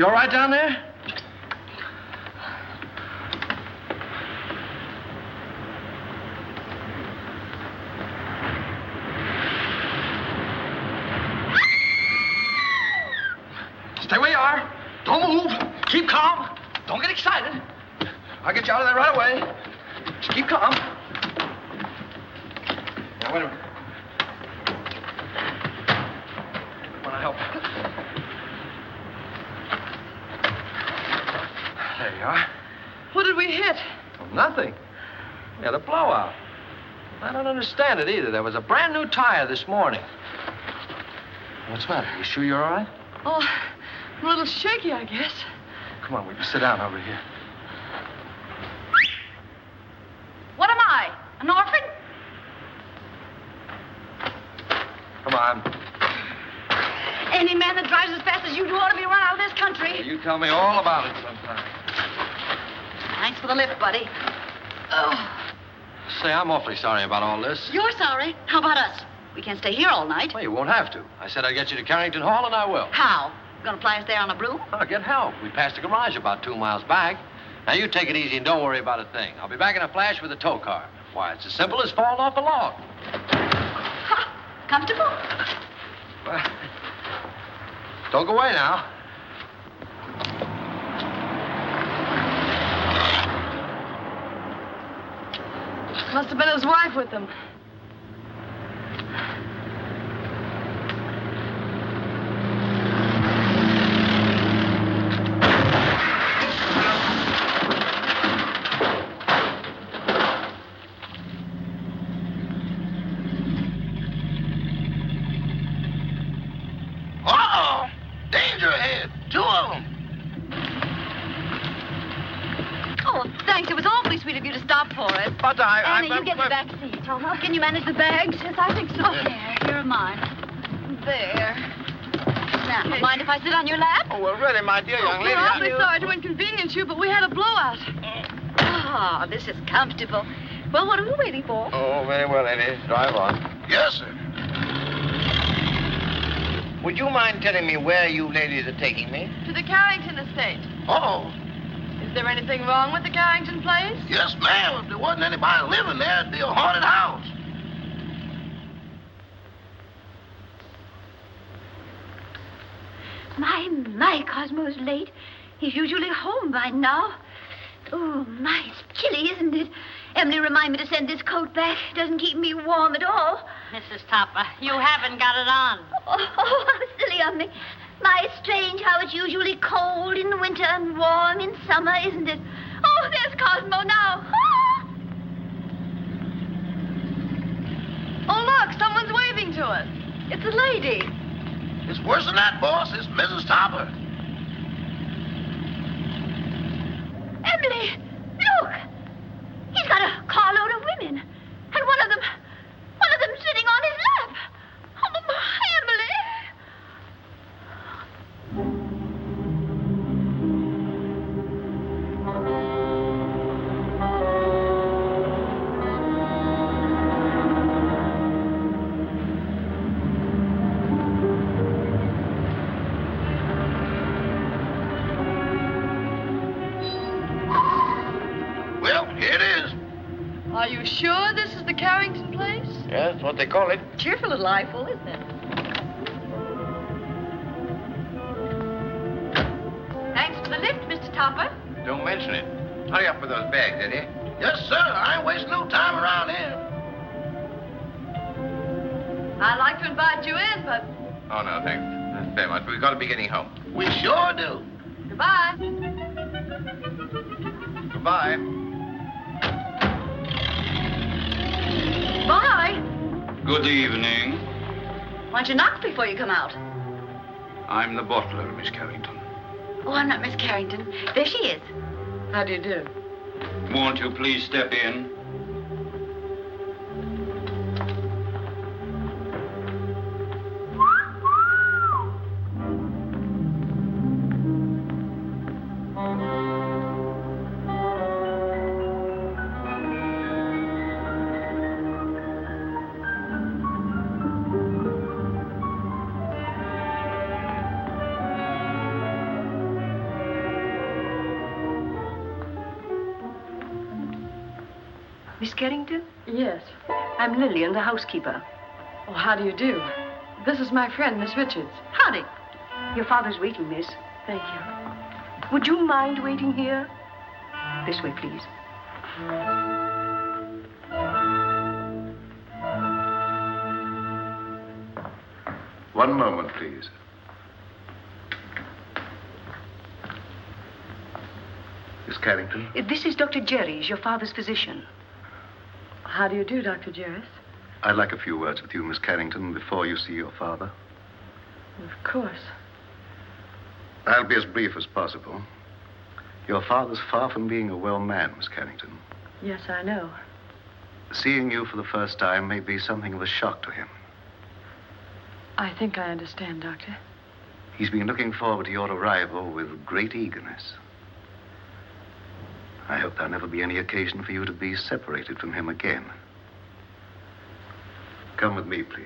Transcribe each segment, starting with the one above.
You all right down there? Stay where you are. Don't move. Keep calm. Don't get excited. I'll get you out of there right away. Just keep calm. Now, wait a minute. Want to help? There you are. What did we hit? Well, nothing. We had a blowout. I don't understand it either. There was a brand new tire this morning. What's the matter? You sure you're all right? Oh, I'm a little shaky, I guess. Come on, we can sit down over here. What am I? An orphan? Come on. Any man that drives as fast as you do ought to be run out of this country. Well, you tell me all about it sometime. Thanks for the lift, buddy. Oh. Say, I'm awfully sorry about all this. You're sorry. How about us? We can't stay here all night. Well, you won't have to. I said I'd get you to Carrington Hall, and I will. How? Gonna fly us there on a broom? I'll get help. We passed the garage about 2 miles back. Now, you take it easy and don't worry about a thing. I'll be back in a flash with a tow car. Why, it's as simple as falling off a log. Ha! Comfortable? Well, don't go away now. Must have been his wife with him. Uh-oh! Danger ahead. 2 of them. Oh, thanks. It was awfully sweet of you to stop for us. But Anna, you get the back seat. Can you manage the bags? Yes, I think so. Here are mine. There. Now, mind if I sit on your lap? Oh, well, really, my dear young lady. We're awfully sorry to inconvenience you, but we had a blowout. Oh, this is comfortable. Well, what are we waiting for? Oh, very well, lady. Drive on. Yes, sir. Would you mind telling me where you ladies are taking me? To the Carrington estate. Oh. Is there anything wrong with the Carrington place? Yes, ma'am. If there wasn't anybody living there, it'd be a haunted house. My, Cosmo's late. He's usually home by now. Oh, my, it's chilly, isn't it? Emily reminded me to send this coat back. It doesn't keep me warm at all. Mrs. Topper, you haven't got it on. Oh, how silly of me. My, it's strange how it's usually cold in the winter and warm in summer, isn't it? Oh, there's Cosmo now. Ah! Oh, look, someone's waving to us. It's a lady. It's worse than that, boss. It's Mrs. Topper. Emily, look. He's got a carload of women. And one of them sitting on his lap. Oh, Emily. Well, here it is. Are you sure this is the Carrington place? Yeah, that's what they call it. Cheerful little eyeful, isn't it? Thanks for the lift, Mr. Topper. Don't mention it. Hurry up with those bags, Eddie. Yes, sir. I ain't wasting no time around here. I'd like to invite you in, but Oh, no, thanks. That's very much. We've got to be getting home. We sure do. goodbye. Goodbye. Bye. Good evening. Why don't you knock before you come out? I'm the butler, Miss Carrington. Oh, I'm not Miss Carrington. There she is. How do you do? Won't you please step in? Miss Carrington? Yes. I'm Lillian, the housekeeper. Oh, how do you do? This is my friend, Miss Richards. Howdy. Your father's waiting, miss. Thank you. Would you mind waiting here? This way, please. One moment, please. Miss Carrington? This is Dr. Jerry's, your father's physician. How do you do, Dr. Jerris? I'd like a few words with you, Miss Carrington, before you see your father. Of course. I'll be as brief as possible. Your father's far from being a well man, Miss Carrington. Yes, I know. Seeing you for the first time may be something of a shock to him. I think I understand, Doctor. He's been looking forward to your arrival with great eagerness. I hope there'll never be any occasion for you to be separated from him again. Come with me, please.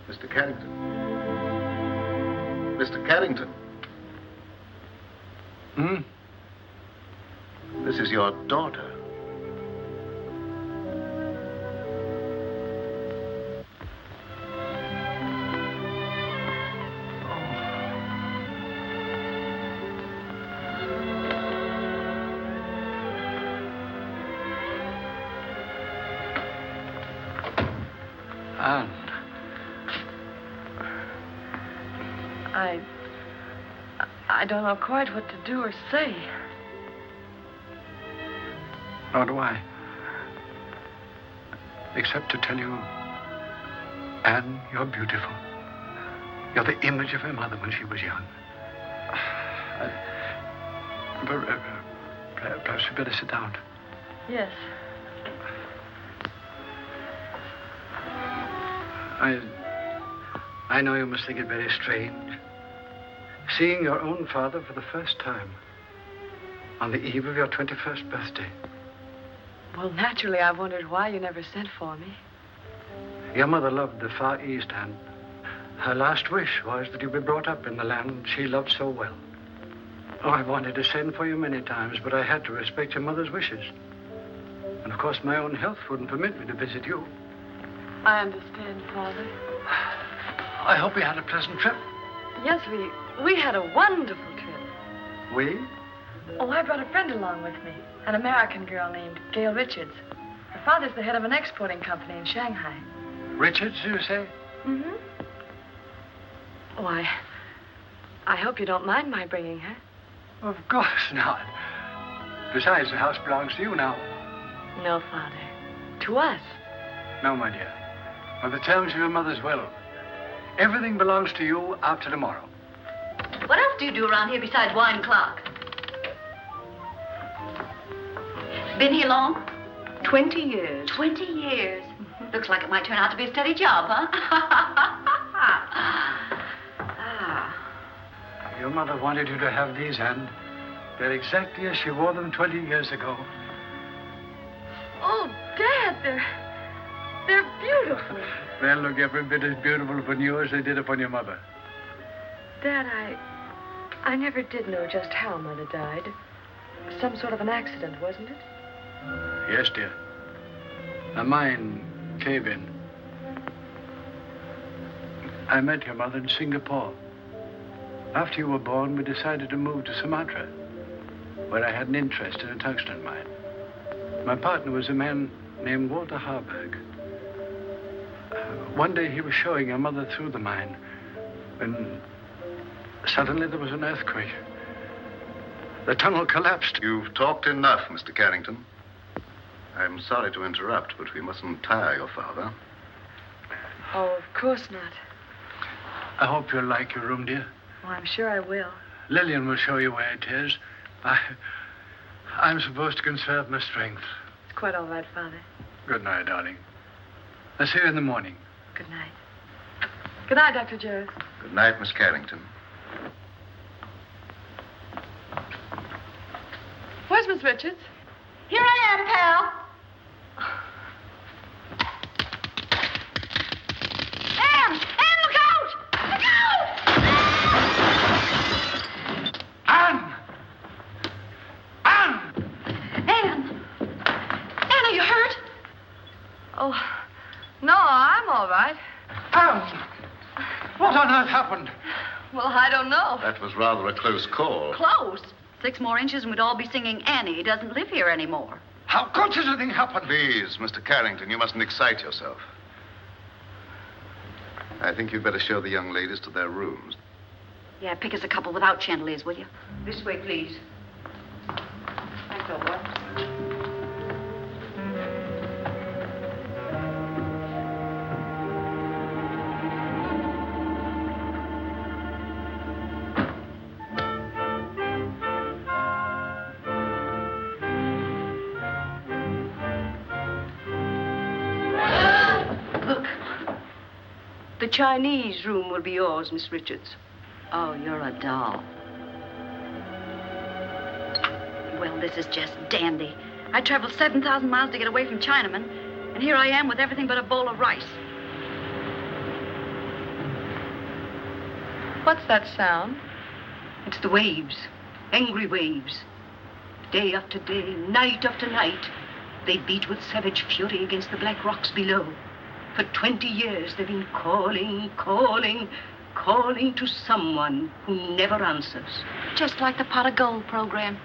Mr. Carrington. Mr. Carrington. This is your daughter. Anne. I don't know quite what to do or say. Nor do I. Except to tell you, Anne, you're beautiful. You're the image of her mother when she was young. Perhaps we better sit down. Yes. I know you must think it very strange. Seeing your own father for the first time on the eve of your 21st birthday. Well, naturally, I wondered why you never sent for me. Your mother loved the Far East, and her last wish was that you be brought up in the land she loved so well. Oh, I wanted to send for you many times, but I had to respect your mother's wishes. And, of course, my own health wouldn't permit me to visit you. I understand, Father. I hope you had a pleasant trip. Yes, we had a wonderful trip. We? Oh, I brought a friend along with me, an American girl named Gail Richards. Her father's the head of an exporting company in Shanghai. Richards, you say? Mm-hmm. Oh, I hope you don't mind my bringing her. Of course not. Besides, the house belongs to you now. No, Father. To us. No, my dear. By the terms of your mother's will, everything belongs to you after tomorrow. What else do you do around here besides wine clock? Been here long? 20 years. 20 years. Looks like it might turn out to be a steady job, huh? Your mother wanted you to have these, Anne. They're exactly as she wore them 20 years ago. Oh, Dad, they're beautiful. They'll look every bit as beautiful upon you as they did upon your mother. Dad, I never did know just how Mother died. Some sort of an accident, wasn't it? Yes, dear. A mine cave-in. I met your mother in Singapore. After you were born, we decided to move to Sumatra, where I had an interest in a tungsten mine. My partner was a man named Walter Harburg. One day he was showing your mother through the mine when suddenly there was an earthquake. The tunnel collapsed. You've talked enough, Mr. Carrington. I'm sorry to interrupt, but we mustn't tire your father. Oh, of course not. I hope you'll like your room, dear. Oh, I'm sure I will. Lillian will show you where it is. I'm supposed to conserve my strength. It's quite all right, Father. Good night, darling. I'll see you in the morning. Good night. Good night, Dr. Jarrett. Good night, Miss Carrington. Where's Miss Richards? Here I am, pal. Anne, look out! Look out! Anne! Anne! Anne, are you hurt? Oh, no, I'm all right. Anne! What on earth happened? Well, I don't know. That was rather a close call. Close. 6 more inches and we'd all be singing Annie doesn't live here anymore. How could such a thing happen? Please, Mr. Carrington, you mustn't excite yourself. I think you'd better show the young ladies to their rooms. Yeah, pick us a couple without chandeliers, will you? This way, please. Thanks, old boy. The Chinese room will be yours, Miss Richards. Oh, you're a doll. Well, this is just dandy. I traveled 7,000 miles to get away from Chinamen, and here I am with everything but a bowl of rice. What's that sound? It's the waves, angry waves. Day after day, night after night, they beat with savage fury against the black rocks below. For 20 years, they've been calling, calling, calling to someone who never answers. Just like the pot of gold program.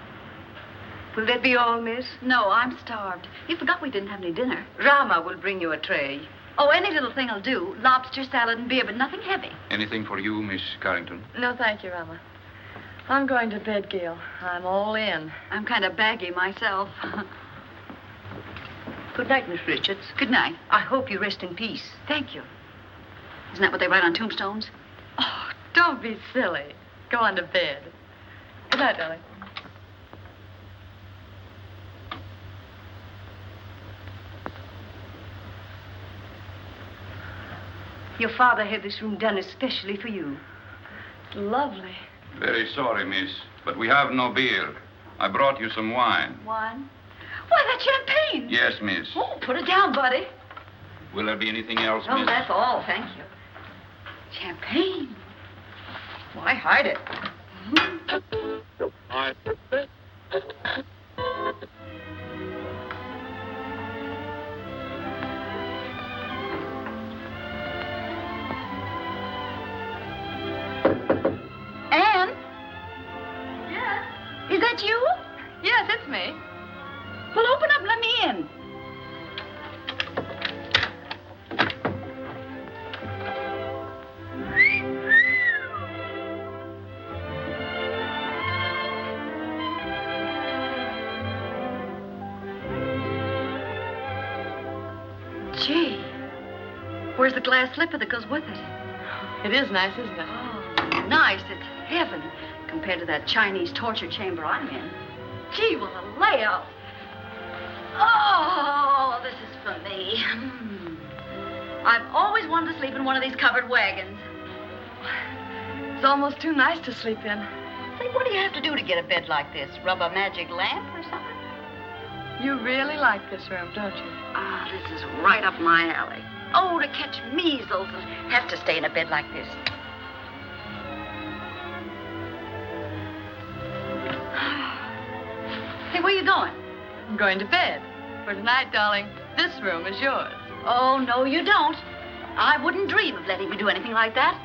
Will that be all, miss? No, I'm starved. You forgot we didn't have any dinner. Rama will bring you a tray. Oh, any little thing will do. Lobster, salad, and beer, but nothing heavy. Anything for you, Miss Carrington? No, thank you, Rama. I'm going to bed, Gail. I'm all in. I'm kind of baggy myself. Good night, Miss Richards. Good night. I hope you rest in peace. Thank you. Isn't that what they write on tombstones? Oh, don't be silly. Go on to bed. Good night, darling. Your father had this room done especially for you. Lovely. Very sorry, miss, but we have no beer. I brought you some wine. Wine? Why, that's champagne. Yes, miss. Oh, put it down, buddy. Will there be anything else, Oh, miss? that's all, thank you. Champagne. Why hide it? Anne? Yes? Is that you? Yes, it's me. Well, open up and let me in. Gee, where's the glass slipper that goes with it? It is nice, isn't it? Oh, nice. It's heaven compared to that Chinese torture chamber I'm in. Gee, what a layout. Oh, this is for me. I've always wanted to sleep in one of these covered wagons. It's almost too nice to sleep in. Say, what do you have to do to get a bed like this? Rub a magic lamp or something? You really like this room, don't you? Ah, this is right up my alley. Oh, to catch measles and have to stay in a bed like this. Hey, where you going? I'm going to bed. For tonight, darling, this room is yours. Oh, no, you don't. I wouldn't dream of letting you do anything like that.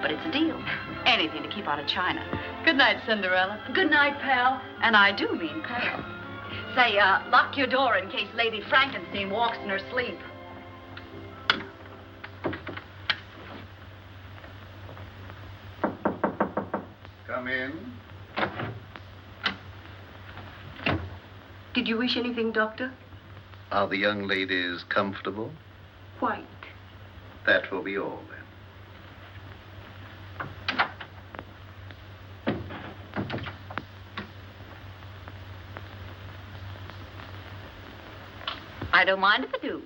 But it's a deal. Anything to keep out of China. Good night, Cinderella. Good night, pal. And I do mean pal. Say, lock your door in case Lady Frankenstein walks in her sleep. Come in. Did you wish anything, Doctor? Are the young ladies comfortable? Quite. That will be all, then. I don't mind if I do.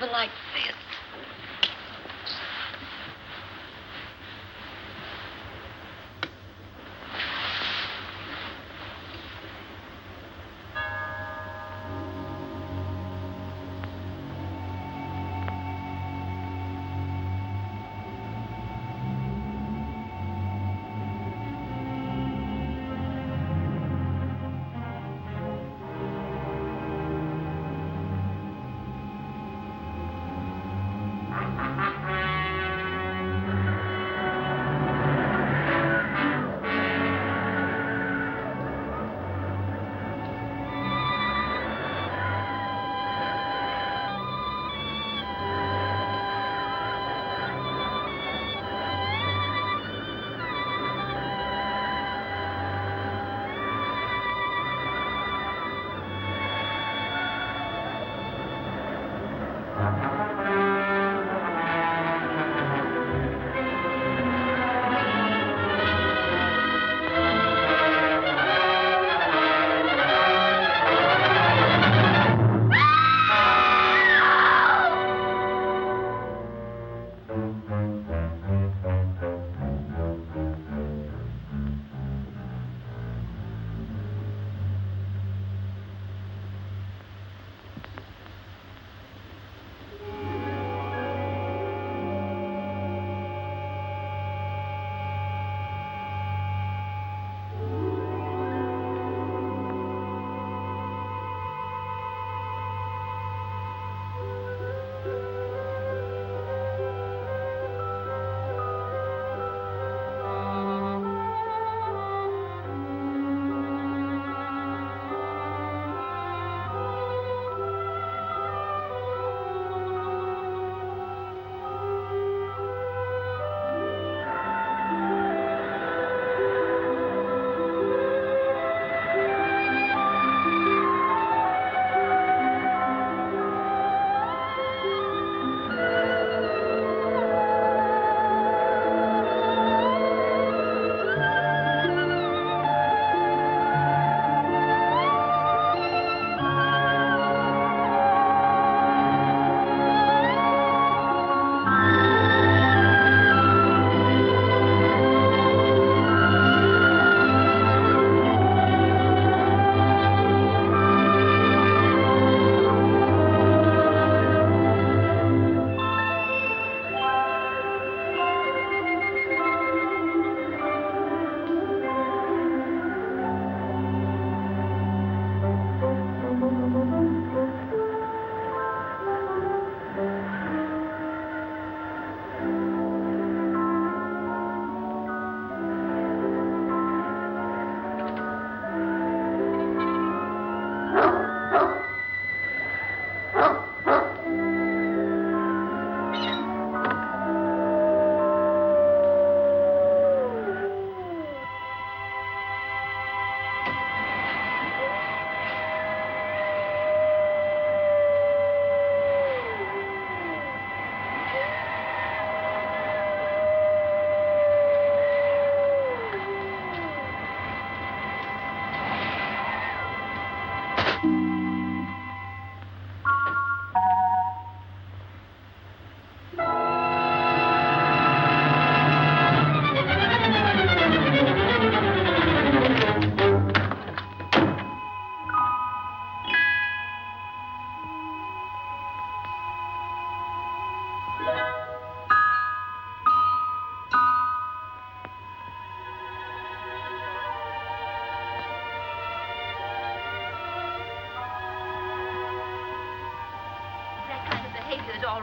never like this.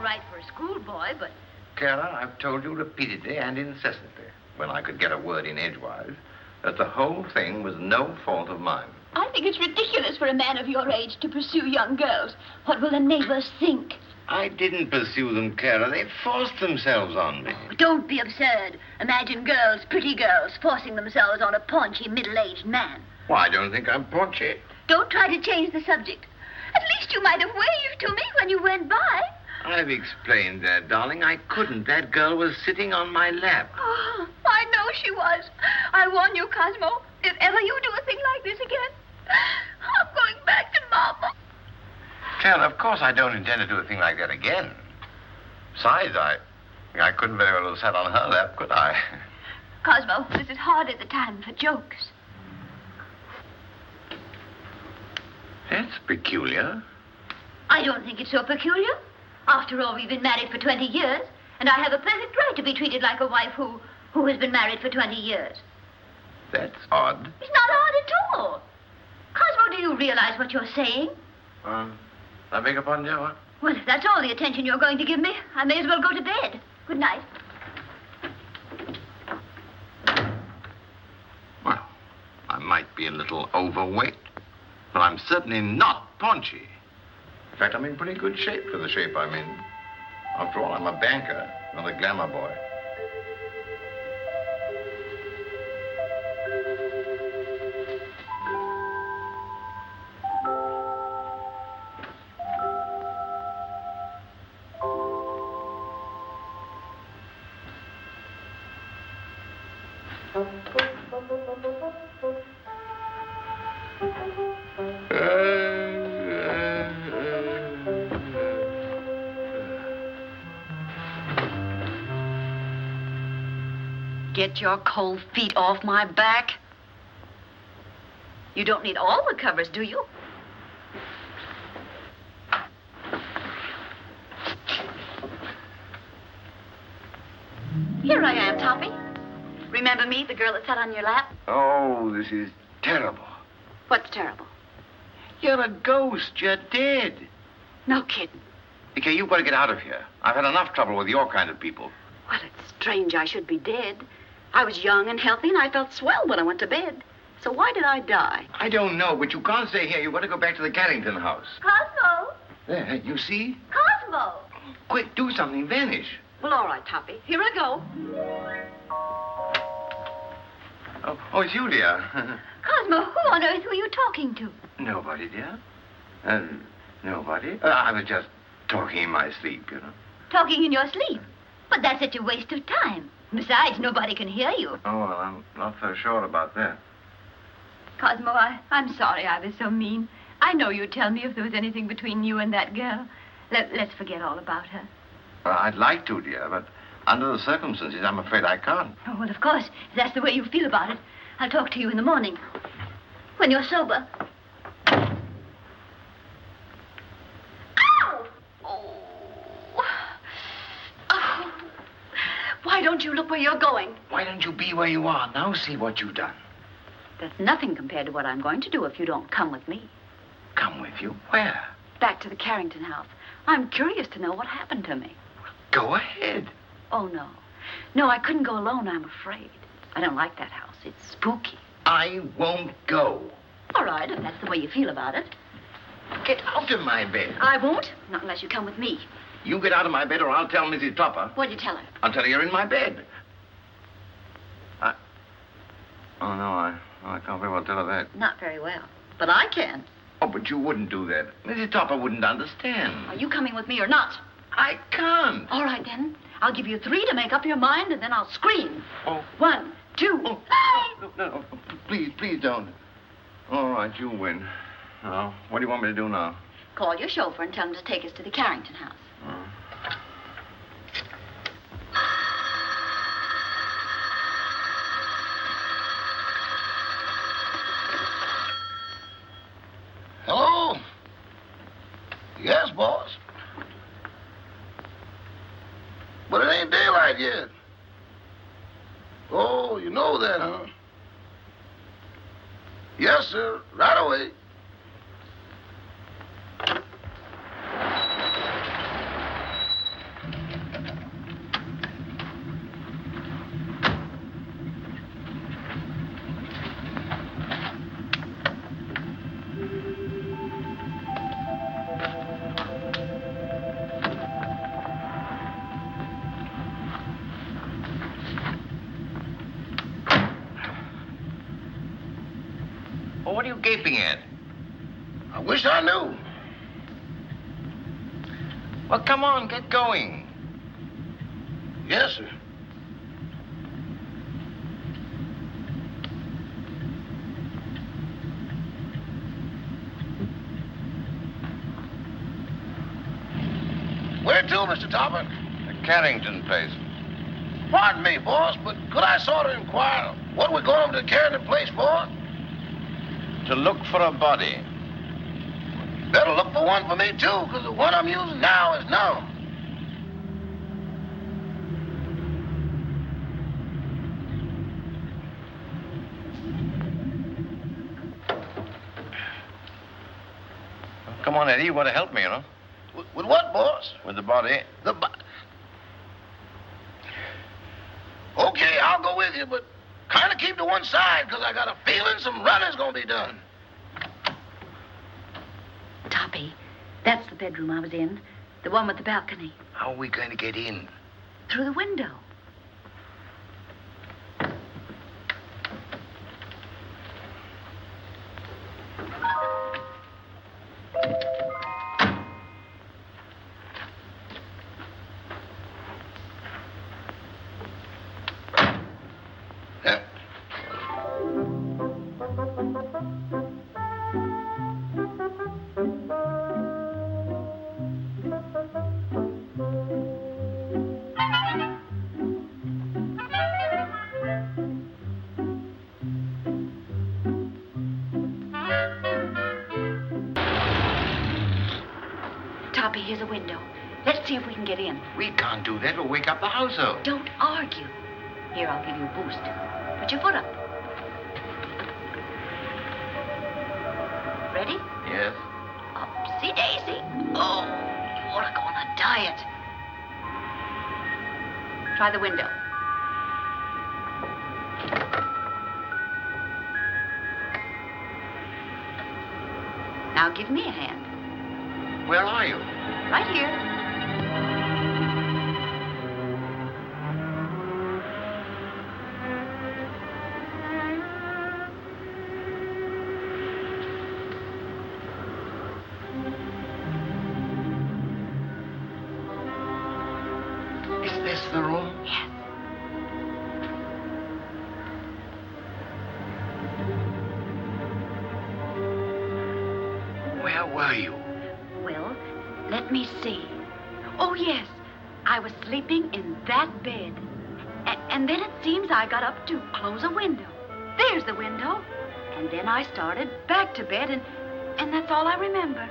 all right for a schoolboy, but... Carole, I've told you repeatedly and incessantly, when I could get a word in edgewise, that the whole thing was no fault of mine. I think it's ridiculous for a man of your age to pursue young girls. What will the neighbors think? I didn't pursue them, Carole. They forced themselves on me. Oh, don't be absurd. Imagine girls, pretty girls, forcing themselves on a paunchy, middle-aged man. Well, I don't think I'm paunchy. Don't try to change the subject. At least you might have waved to me when you went by. I've explained that, darling. I couldn't. That girl was sitting on my lap. Oh, I know she was. I warn you, Cosmo, if ever you do a thing like this again, I'm going back to Mama. Well, of course I don't intend to do a thing like that again. Besides, I couldn't very well have sat on her lap, could I? Cosmo, this is hardly the time for jokes. That's peculiar. I don't think it's so peculiar. After all, we've been married for 20 years, and I have a perfect right to be treated like a wife who has been married for 20 years. That's odd. It's not odd at all. Cosmo, do you realize what you're saying? I beg your pardon, dear, what? Well, if that's all the attention you're going to give me, I may as well go to bed. Good night. Well, I might be a little overweight, but I'm certainly not paunchy. In fact, I'm in pretty good shape for the shape I'm in. After all, I'm a banker, not a glamour boy. Get your cold feet off my back. You don't need all the covers, do you? Here I am, Toppy. Remember me, the girl that sat on your lap? Oh, this is terrible. What's terrible? You're a ghost. You're dead. No kidding. Okay, you've got to get out of here. I've had enough trouble with your kind of people. Well, it's strange I should be dead. I was young and healthy, and I felt swell when I went to bed. So why did I die? I don't know, but you can't stay here. You've got to go back to the Carrington house. Cosmo! There, you see? Cosmo! Quick, do something. Vanish. Well, all right, Toppy. Here I go. Oh, it's you, dear. Cosmo, who on earth were you talking to? Nobody, dear. Nobody. I was just talking in my sleep, you know. Talking in your sleep? But that's such a waste of time. Besides, nobody can hear you. Oh, well, I'm not so sure about that. Cosmo, I'm sorry I was so mean. I know you'd tell me if there was anything between you and that girl. Let's forget all about her. Well, I'd like to, dear, but under the circumstances, I'm afraid I can't. Oh, well, of course, if that's the way you feel about it, I'll talk to you in the morning. When you're sober. Ow! Oh. Oh. Why don't you look where you're going? Why don't you be where you are? Now see what you've done. That's nothing compared to what I'm going to do if you don't come with me. Come with you? Where? Back to the Carrington house. I'm curious to know what happened to me. Go ahead. Oh, no. No, I couldn't go alone, I'm afraid. I don't like that house. It's spooky. I won't go. All right, if that's the way you feel about it. Get out of my bed. I won't, not unless you come with me. You get out of my bed or I'll tell Mrs. Topper. What'd you tell her? I'll tell her you're in my bed. Oh, no, I can't very well tell her that. Not very well. But I can. Oh, but you wouldn't do that. Mrs. Topper wouldn't understand. Are you coming with me or not? I can't. All right, then. I'll give you 3 to make up your mind, and then I'll scream. Oh. 1, 2. Oh. No. Please don't. All right, you win. Now, what do you want me to do now? Call your chauffeur and tell him to take us to the Carrington house. Hello? Yes, boss. But it ain't daylight yet. Oh, you know that, huh? Yes, sir. Right away. Oh, what are you gaping at? I wish I knew. Well, come on, get going. Yes, sir. Where to, Mr. Topper? The Carrington place. Pardon me, boss, but could I sort of inquire what we're going to the Carrington place for? To look for a body. Better look for one for me, too, because the one I'm using now is known. Come on, Eddie. You want to help me, you know? With what, boss? With the body. Okay, I'll go with you, but kind of keep to one side, because I got a feeling some running's going to be done. Toppy, that's the bedroom I was in. The one with the balcony. How are we going to get in? Through the window. Toppy, here's a window. Let's see if we can get in. We can't do that. We'll wake up the household. Don't argue. Here, I'll give you a boost. Put your foot up. Ready? Yes. Upsy daisy. Oh, you ought to go on a diet. Try the window. Now give me a hand. Where are you? Right here. Is this the room? Yes. Where were you? Well, let me see. Oh, yes. I was sleeping in that bed. And then it seems I got up to close a window. There's the window. And then I started back to bed, and that's all I remember.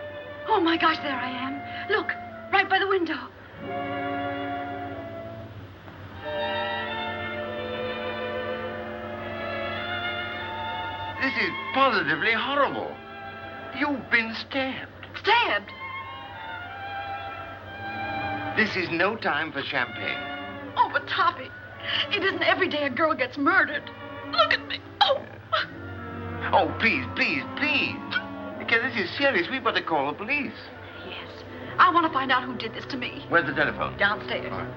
Oh, my gosh, there I am. Look, right by the window. This is positively horrible. You've been stabbed. Stabbed? This is no time for champagne. Oh, but Toppy, it isn't every day a girl gets murdered. Look at me. Oh. Oh, please, please, please. Because this is serious. We've got to call the police. Yes. I want to find out who did this to me. Where's the telephone? Downstairs. All right.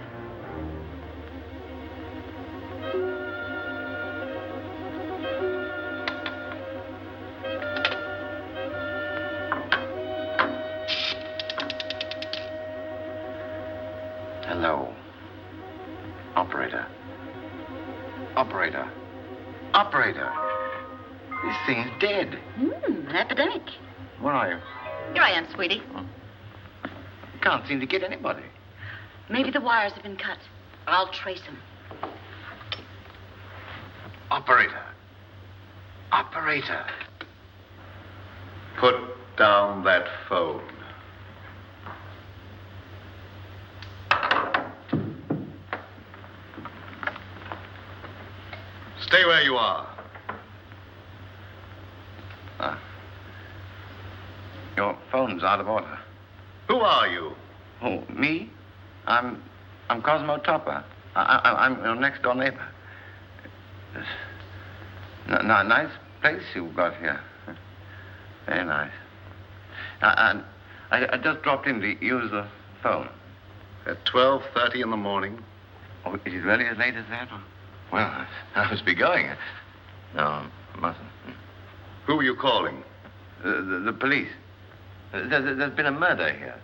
Hello. Operator. Operator. Operator. This thing's dead. An epidemic. Where are you? Here I am, sweetie. Can't seem to get anybody. Maybe the wires have been cut. I'll trace them. Operator. Operator. Put down that phone. Stay where you are. Your phone's out of order. Who are you? Oh, me? I'm Cosmo Topper. I'm your next door neighbor. Nice place you've got here. Very nice. I just dropped in to use the phone. At 12:30 in the morning? Oh, is it really as late as that? Well, I must be going. No, I mustn't. Who are you calling? The police. There's been a murder here.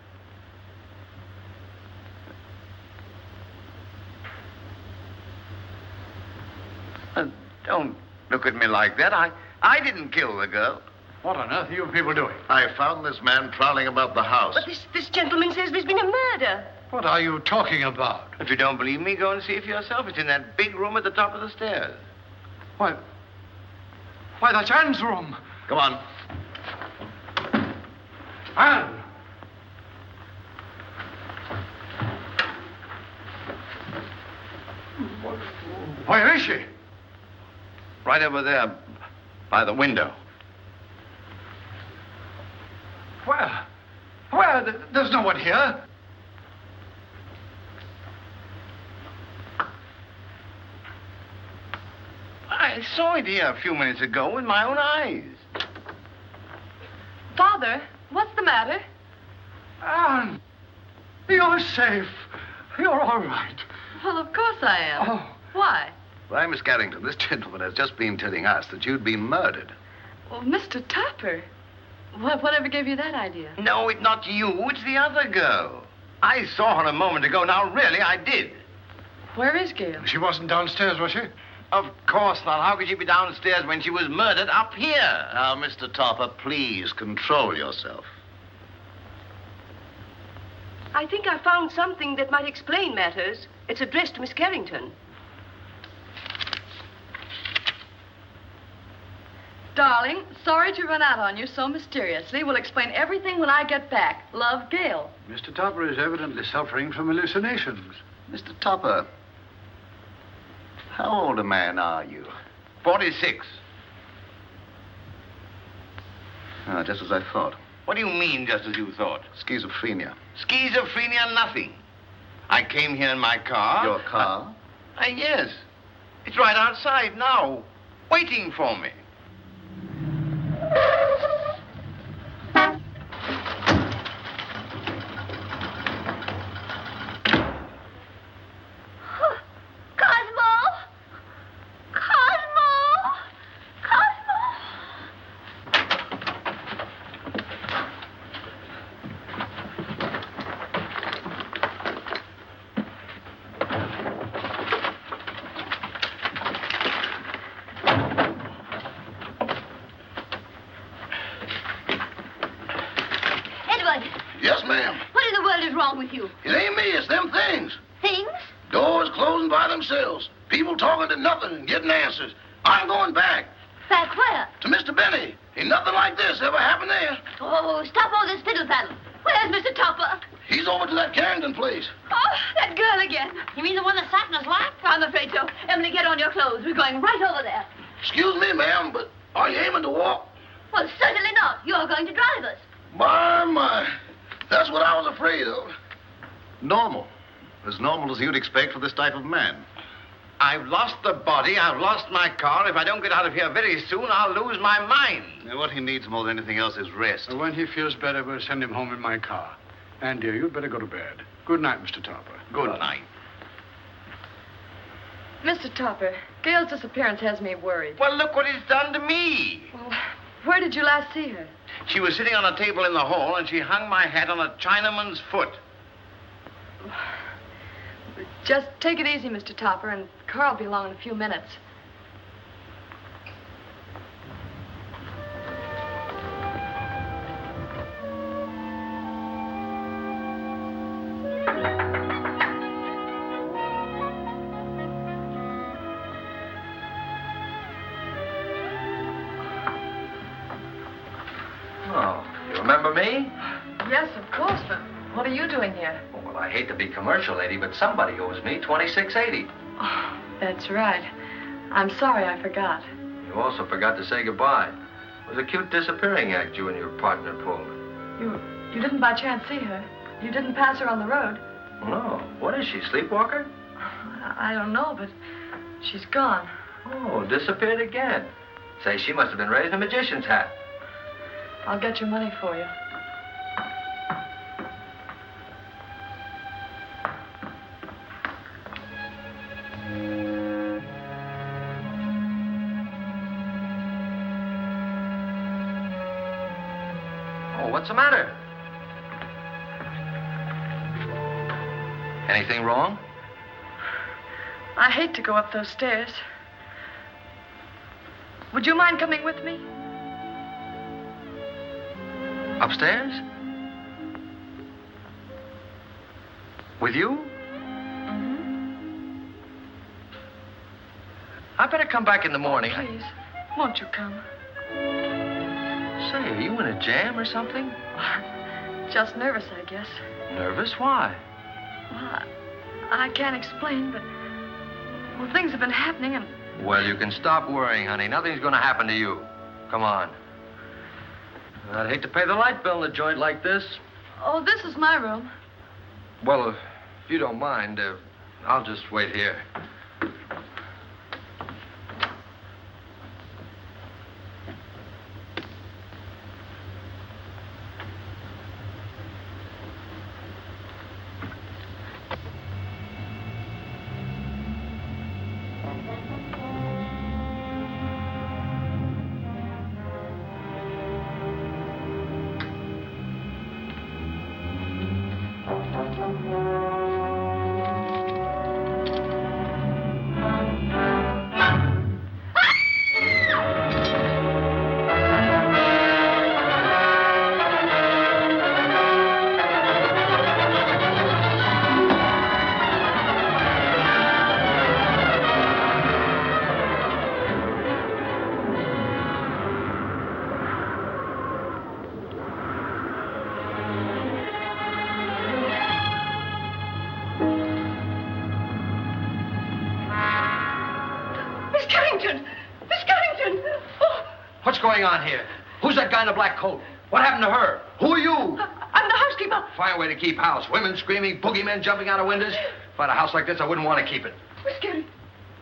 Don't look at me like that. I didn't kill the girl. What on earth are you people doing? I found this man prowling about the house. But this gentleman says there's been a murder. What are you talking about? If you don't believe me, go and see for yourself. It's in that big room at the top of the stairs. Why, that's Anne's room. Come on. Anne! Where is she? Right over there, by the window. Where? There's no one here. I saw it here a few minutes ago with my own eyes. Father, what's the matter? Anne, you're safe. You're all right. Well, of course I am. Oh. Why? Why, Miss Carrington, this gentleman has just been telling us that you'd been murdered. Oh, Mr. Topper. Whatever gave you that idea? No, it's not you. It's the other girl. I saw her a moment ago. Now, really, I did. Where is Gail? She wasn't downstairs, was she? Of course not. How could she be downstairs when she was murdered up here? Now, Mr. Topper, please control yourself. I think I found something that might explain matters. It's addressed to Miss Carrington. Darling, sorry to run out on you so mysteriously. We'll explain everything when I get back. Love, Gail. Mr. Topper is evidently suffering from hallucinations. Mr. Topper, how old a man are you? 46. Ah, just as I thought. What do you mean, just as you thought? Schizophrenia. Schizophrenia, nothing. I came here in my car. Your car? Yes. It's right outside now, waiting for me. Yes, ma'am. What in the world is wrong with you? It ain't me, it's them things. Things? Doors closing by themselves. People talking to nothing and getting answers. I'm going back. Back where? To Mr. Benny. Ain't nothing like this ever happened there. Oh, stop all this fiddle-faddle. Where's Mr. Topper? He's over to that Carrington place. Oh, that girl again. You mean the one that sat in his lap? I'm afraid so. Emily, get on your clothes. We're going right over there. Excuse me, ma'am, but are you aiming to walk? Well, certainly not. You're going to drive us. My. That's what I was afraid of. Normal. As normal as you'd expect for this type of man. I've lost the body. I've lost my car. If I don't get out of here very soon, I'll lose my mind. Now, what he needs more than anything else is rest. When he feels better, we'll send him home in my car. And, dear, you'd better go to bed. Good night, Mr. Topper. Good night. Mr. Topper, Gail's disappearance has me worried. Well, look what it's done to me. Well, where did you last see her? She was sitting on a table in the hall, and she hung my hat on a Chinaman's foot. Just take it easy, Mr. Topper, and Carl will be along in a few minutes. Oh, you remember me? Yes, of course, but what are you doing here? Well, I hate to be commercial, lady, but somebody owes me $26.80. Oh, that's right. I'm sorry I forgot. You also forgot to say goodbye. It was a cute disappearing act you and your partner pulled. You didn't by chance see her? You didn't pass her on the road? No. What is she, sleepwalker? I don't know, but she's gone. Oh, disappeared again. Say, she must have been raised in a magician's hat. I'll get your money for you. Oh, what's the matter? Anything wrong? I hate to go up those stairs. Would you mind coming with me? Upstairs? With you? Mm-hmm. I better come back in the morning. Please, won't you come? Say, are you in a jam or something? Just nervous, I guess. Nervous? Why? Well, I can't explain, but... Well, things have been happening and... Well, you can stop worrying, honey. Nothing's going to happen to you. Come on. I'd hate to pay the light bill in a joint like this. Oh, this is my room. Well, if you don't mind, I'll just wait here. What's going on here? Who's that guy in the black coat? What happened to her? Who are you? I'm the housekeeper. Fine way to keep house. Women screaming, boogeymen jumping out of windows. If I had a house like this, I wouldn't want to keep it.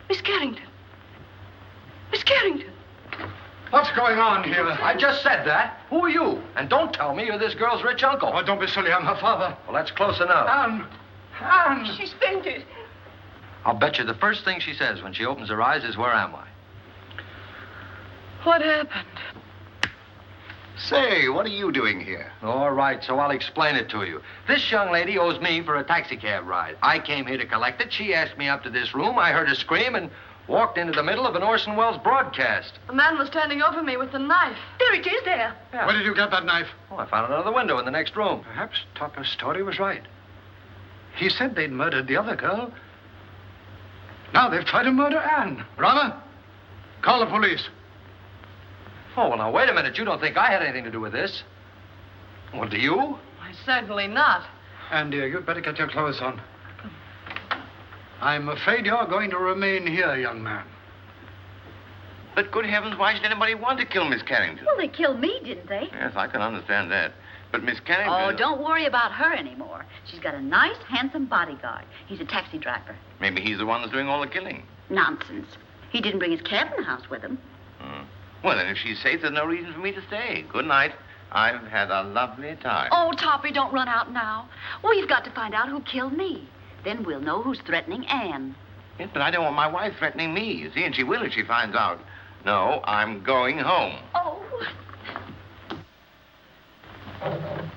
Miss Carrington. Miss Carrington. What's going on here? I just said that. Who are you? And don't tell me you're this girl's rich uncle. Oh, don't be silly. I'm her father. Well, that's close enough. Anne. She's fainted. I'll bet you the first thing she says when she opens her eyes is, "Where am I?" What happened? Say, what are you doing here? All right, so I'll explain it to you. This young lady owes me for a taxicab ride. I came here to collect it. She asked me up to this room. I heard her scream and walked into the middle of an Orson Welles broadcast. A man was standing over me with a knife. There it is, there. Yeah. Where did you get that knife? Oh, I found it under the window in the next room. Perhaps Topper's story was right. He said they'd murdered the other girl. Now they've tried to murder Anne. Rama, call the police. Oh, well, now, wait a minute. You don't think I had anything to do with this? Well, do you? Why, certainly not. Anne, dear, you'd better get your clothes on. I'm afraid you're going to remain here, young man. But good heavens, why should anybody want to kill Miss Carrington? Well, they killed me, didn't they? Yes, I can understand that. But Miss Carrington... Oh, don't worry about her anymore. She's got a nice, handsome bodyguard. He's a taxi driver. Maybe he's the one that's doing all the killing. Nonsense. He didn't bring his cab in the house with him. Well, then, if she's safe, there's no reason for me to stay. Good night. I've had a lovely time. Oh, Toppy, don't run out now. We've got to find out who killed me. Then we'll know who's threatening Anne. Yes, but I don't want my wife threatening me, you see, and she will if she finds out. No, I'm going home. Oh.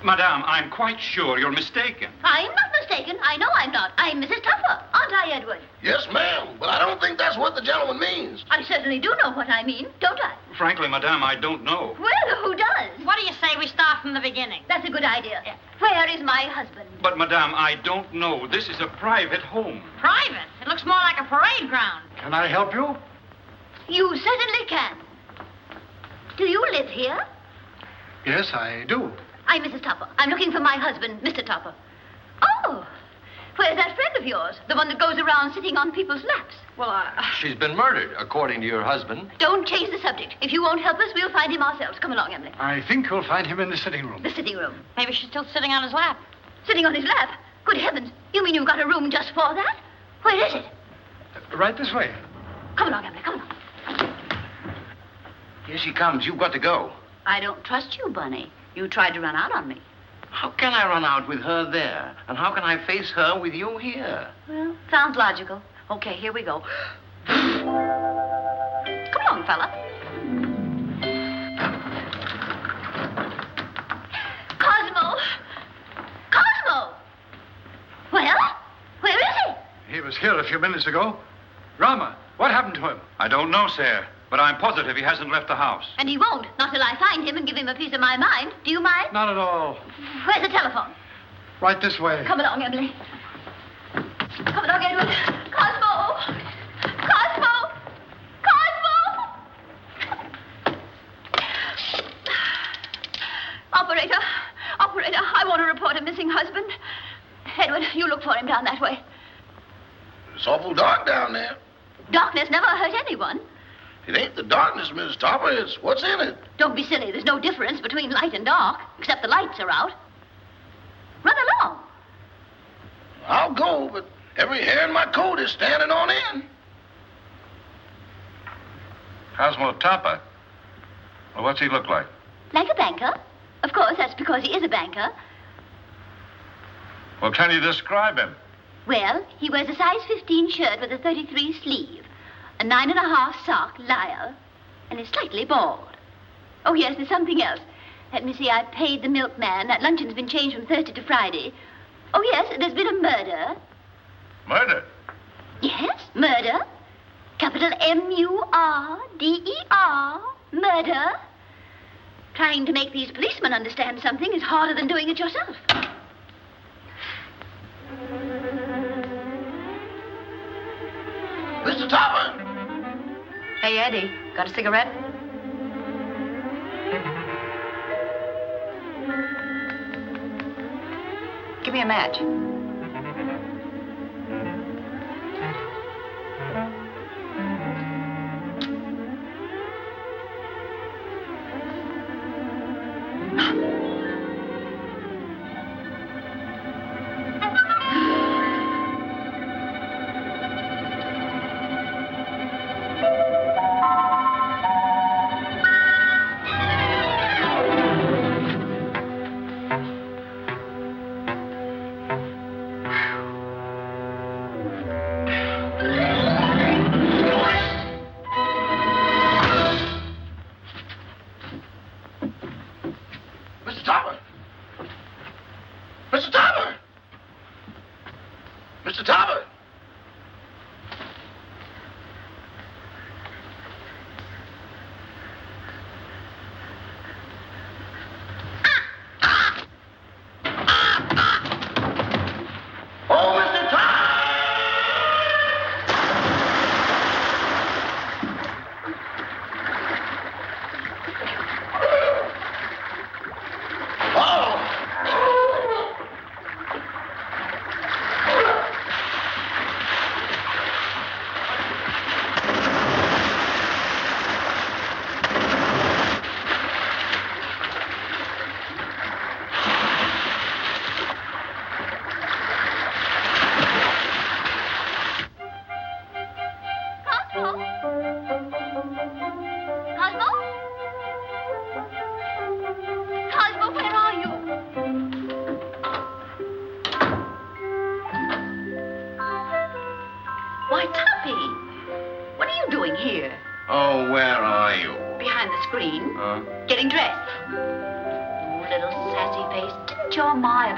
Madame, I'm quite sure you're mistaken. I'm not mistaken. I know I'm not. I'm Mrs. Tupper, aren't I, Edward? Yes, ma'am, but I don't think that's what the gentleman means. I certainly do know what I mean, don't I? Frankly, Madame, I don't know. Well, who does? What do you say we start from the beginning? That's a good idea. Where is my husband? But, Madame, I don't know. This is a private home. Private? It looks more like a parade ground. Can I help you? You certainly can. Do you live here? Yes, I do. I'm Mrs. Tupper. I'm looking for my husband, Mr. Tupper. Oh, where's that friend of yours? The one that goes around sitting on people's laps? Well, She's been murdered, according to your husband. Don't change the subject. If you won't help us, we'll find him ourselves. Come along, Emily. I think you'll find him in the sitting room. The sitting room. Maybe she's still sitting on his lap. Sitting on his lap? Good heavens. You mean you've got a room just for that? Where is it? Right this way. Come along, Emily. Come along. Here she comes. You've got to go. I don't trust you, Bunny. You tried to run out on me. How can I run out with her there? And how can I face her with you here? Well, sounds logical. Okay, here we go. Come along, fella. Cosmo! Cosmo! Well, where is he? He was here a few minutes ago. Rama, what happened to him? I don't know, sir, but I'm positive he hasn't left the house. And he won't, not till I find him and give him a piece of my mind. Do you mind? Not at all. Where's the telephone? Right this way. Come along, Emily. Come along, Edward. Cosmo! Cosmo! Cosmo! Operator, I want to report a missing husband. Edward, you look for him down that way. It's awful dark down there. Darkness never hurt anyone. It ain't the darkness, Miss Topper. It's what's in it. Don't be silly. There's no difference between light and dark, except the lights are out. Run along. I'll go, but every hair in my coat is standing on end. Cosmo Topper? Well, what's he look like? Like a banker. Of course, that's because he is a banker. Well, can you describe him? Well, he wears a size 15 shirt with a 33 sleeve, a 9.5 sock lyre, and is slightly bald. Oh, yes, there's something else. Let me see, I paid the milkman. That luncheon's been changed from Thursday to Friday. Oh, yes, there's been a murder. Murder? Yes, murder. Capital M-U-R-D-E-R. Murder. Trying to make these policemen understand something is harder than doing it yourself. Mr. Topper! Hey, Eddie, got a cigarette? Give me a match.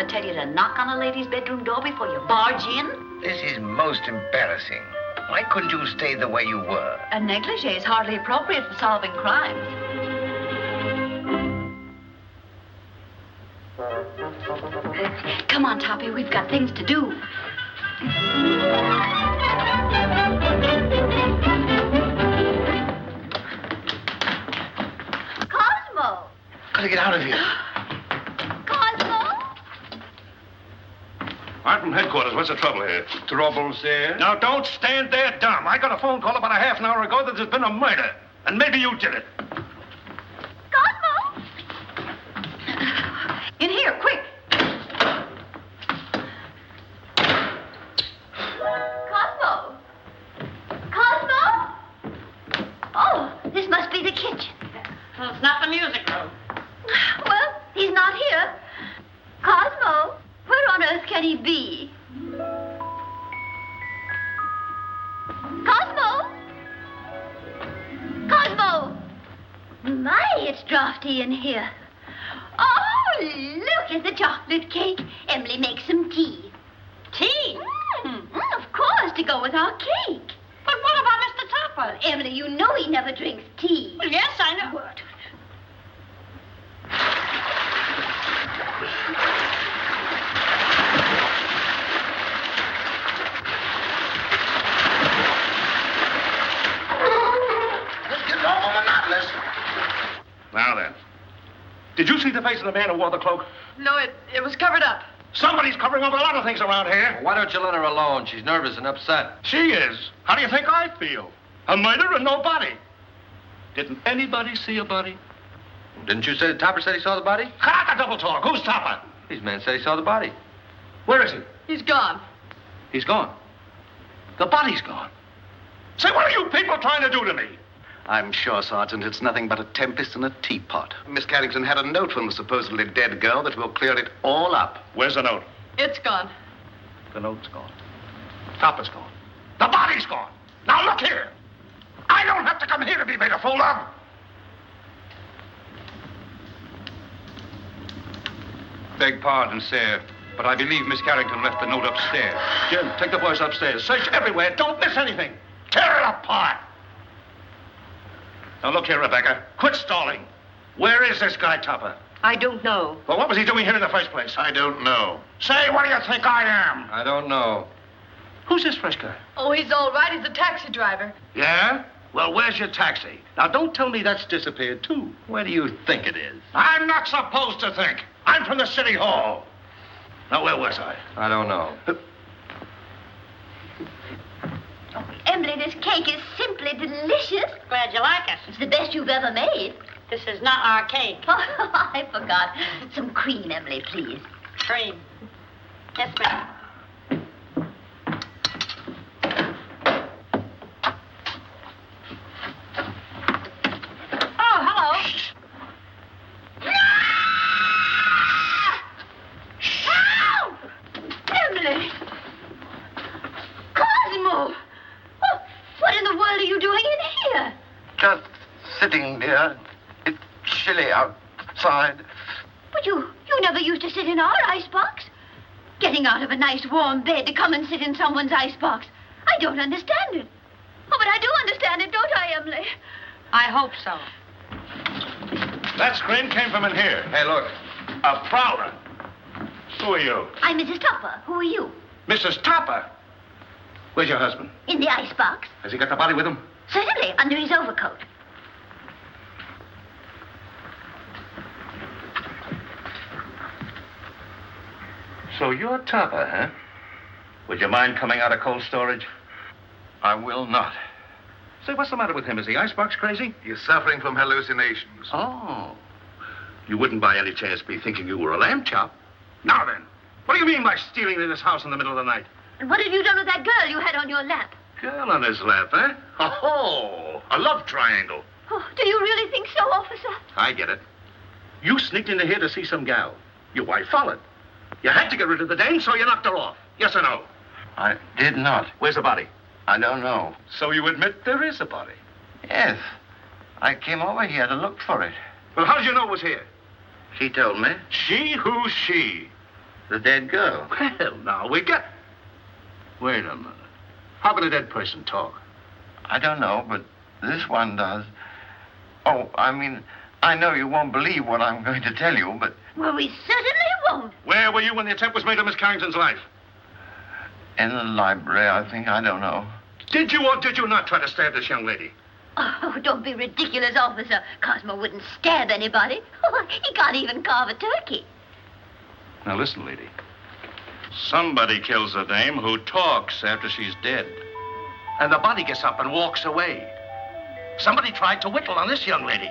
Tell you to knock on a lady's bedroom door before you barge in? This is most embarrassing. Why couldn't you stay the way you were? A negligee is hardly appropriate for solving crimes. Come on, Toppy, we've got things to do. Cosmo! Gotta get out of here. I'm from headquarters. What's the trouble here? Trouble, sir? Now, don't stand there dumb. I got a phone call about a half an hour ago that there's been a murder. And maybe you did it. Cosmo! In here, quick. Cosmo! Cosmo! Oh, this must be the kitchen. Well, it's not the music room. Well, he's not here. Cosmo! Where on earth can he be? Cosmo! Cosmo! My, it's drafty in here. Oh, look at the chocolate cake. Emily makes some tea. Tea? Of course, to go with our cake. But what about Mr. Topper? Emily, you know he never drinks tea. Well, yes, I know. Did you see the face of the man who wore the cloak? No, it was covered up. Somebody's covering up a lot of things around here. Why don't you let her alone? She's nervous and upset. She is. How do you think I feel? A murder and no body. Didn't anybody see a body? Didn't you say Topper said he saw the body? Cut the double talk. Who's Topper? These men said he saw the body. Where is he? He's gone. He's gone. The body's gone. Say, what are you people trying to do to me? I'm sure, Sergeant, it's nothing but a tempest in a teapot. Miss Carrington had a note from the supposedly dead girl that will clear it all up. Where's the note? It's gone. The note's gone. Topper's gone. The body's gone. Now look here. I don't have to come here to be made a fool of. Beg pardon, sir, but I believe Miss Carrington left the note upstairs. Jim, take the boys upstairs. Search everywhere. Don't miss anything. Tear it apart. Now look here, Rebecca. Quit stalling. Where is this guy, Topper? I don't know. Well, what was he doing here in the first place? I don't know. Say, what do you think I am? I don't know. Who's this fresh guy? Oh, he's all right. He's a taxi driver. Yeah? Well, where's your taxi? Now, don't tell me that's disappeared, too. Where do you think it is? I'm not supposed to think. I'm from the city hall. Now, where was I? I don't know. Oh, Emily, this cake is simply delicious. Glad you like it. It's the best you've ever made. This is not our cake. Oh, I forgot. Some cream, Emily, please. Cream. Yes, ma'am. Oh, hello. Help! Emily! Cosmo! Oh, what in the world are you doing in here? Just sitting there. It's chilly outside. But you never used to sit in our icebox. Getting out of a nice warm bed to come and sit in someone's icebox. I don't understand it. Oh, but I do understand it, don't I, Emily? I hope so. That scream came from in here. Hey, look. A prowler. Who are you? I'm Mrs. Topper. Who are you? Mrs. Topper. Where's your husband? In the icebox. Has he got the body with him? Certainly, under his overcoat. So you're Topper, huh? Would you mind coming out of cold storage? I will not. Say, what's the matter with him? Is the icebox crazy? He's suffering from hallucinations. Oh. You wouldn't by any chance be thinking you were a lamb chop? Now then, what do you mean by stealing into this house in the middle of the night? And what have you done with that girl you had on your lap? Girl on his lap, eh? Oh, a love triangle. Oh, do you really think so, officer? I get it. You sneaked into here to see some gal. Your wife followed. You had to get rid of the dame, so you knocked her off. Yes or no? I did not. Where's the body? I don't know. So you admit there is a body? Yes. I came over here to look for it. Well, how did you know it was here? She told me. She? Who's she? The dead girl. Well, now, we got... Wait a minute. How can a dead person talk? I don't know, but this one does. Oh, I know you won't believe what I'm going to tell you, but... Well, we certainly won't. Where were you when the attempt was made on Miss Carrington's life? In the library, I think. I don't know. Did you or did you not try to stab this young lady? Oh, don't be ridiculous, officer. Cosmo wouldn't stab anybody. He can't even carve a turkey. Now, listen, lady. Somebody kills a dame who talks after she's dead. And the body gets up and walks away. Somebody tried to whittle on this young lady.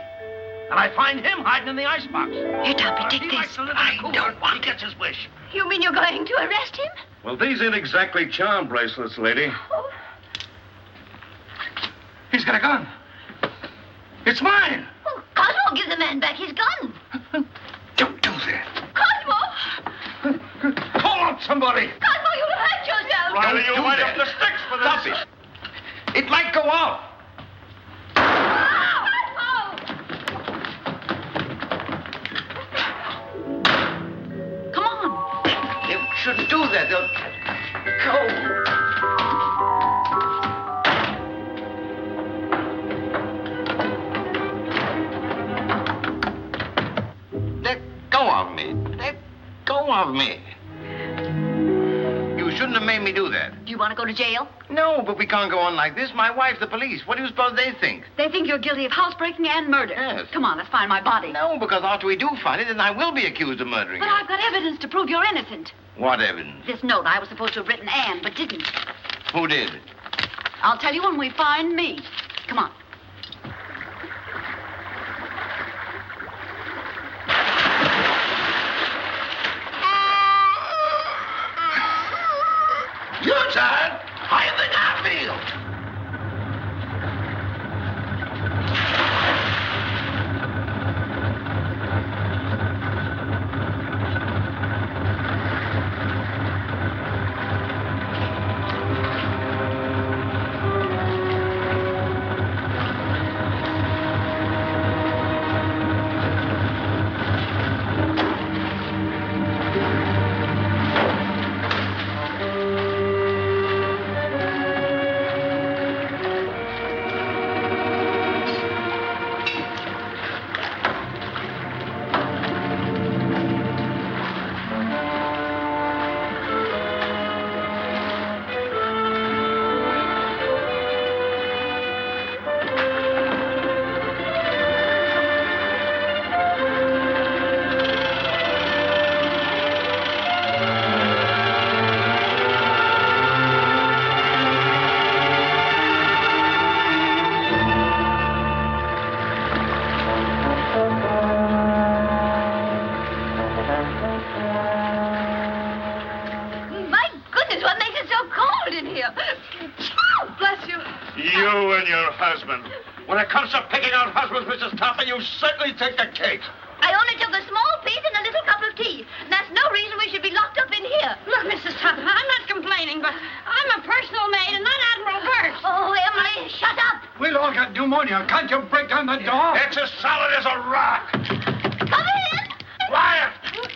And I find him hiding in the icebox. Here, Toppy, take this. I don't want. He gets his wish. You mean you're going to arrest him? Well, these ain't exactly charm bracelets, lady. Oh. He's got a gun. It's mine. Oh, Cosmo, give the man back his gun. Don't do that. Cosmo! Call out somebody. Cosmo, you'll hurt yourself. Riley, you might have the sticks for this. Stop it. It might go off. Come on. You shouldn't do that. They'll go. Let go of me. Let go of me. You shouldn't have made me do that? Do you want to go to jail? No, but we can't go on like this. My wife, the police. What do you suppose they think? They think you're guilty of housebreaking and murder. Yes. Come on, let's find my body. No, because after we do find it, then I will be accused of murdering But her. I've got evidence to prove you're innocent. What evidence? This note I was supposed to have written Anne, but didn't. Who did? I'll tell you when we find me. Come on. You're tired. How you think I feel? When it comes to picking out husbands, Mrs. Topper, you certainly take the cake. I only took a small piece and a little cup of tea. That's no reason we should be locked up in here. Look, Mrs. Topper, I'm not complaining, but I'm a personal maid and not Admiral Burt. Oh, Emily, shut up. We'll all get pneumonia. Can't you break down the door? It's as solid as a rock. Come in. Quiet!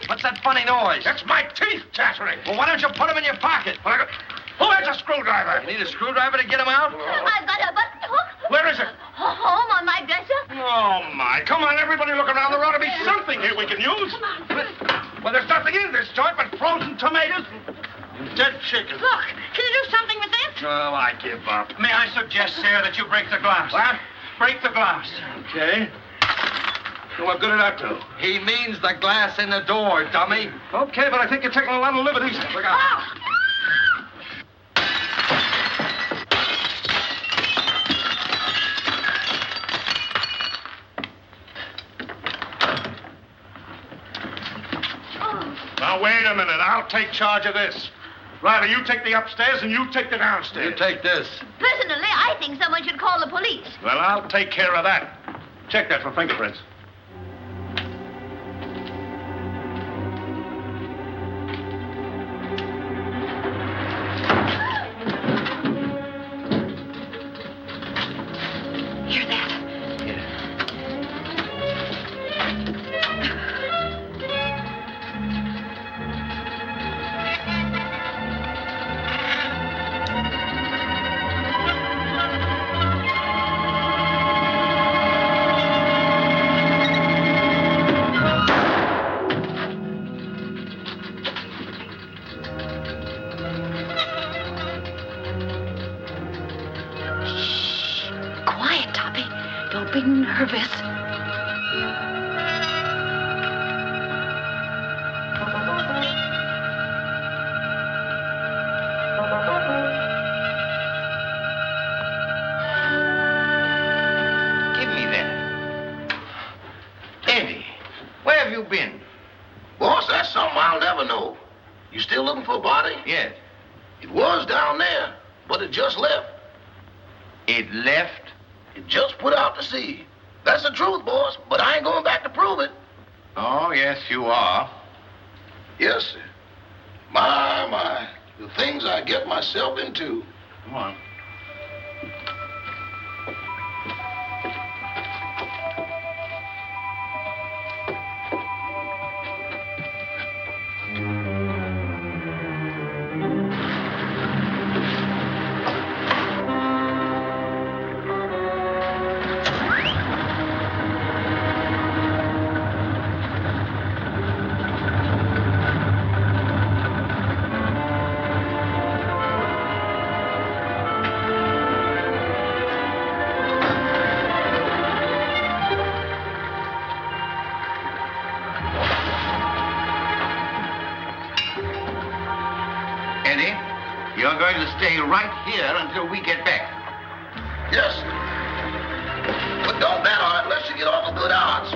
What's that funny noise? That's my teeth chattering. Well, why don't you put them in your pocket? Who has a screwdriver? You need a screwdriver to get them out? I've got a button hook. Where is it? Home on my dresser. Oh, my. Come on, everybody, look around. There ought to be something here we can use. Well, there's nothing in this joint but frozen tomatoes and dead chicken. Look, can you do something with this? Oh, I give up. May I suggest, sir, that you break the glass? What? Break the glass. Okay. So what good did that do? He means the glass in the door, dummy. Okay, but I think you're taking a lot of liberties. Look out. Oh! Now, wait a minute. I'll take charge of this. Riley, you take the upstairs and you take the downstairs. You take this. Personally, I think someone should call the police. Well, I'll take care of that. Check that for fingerprints. Hear that? Quiet, Toppy. Don't be nervous. Give me that. Eddie, where have you been? Boss, that's something I'll never know. You still looking for a body? Yes. It was down there, but it just left. It left? It just put out to sea. That's the truth, boss, but I ain't going back to prove it. Oh, yes, you are. Yes, sir. My, the things I get myself into. Come on. You're going to stay right here until we get back. Yes. But don't bet on it unless you get off a good odds.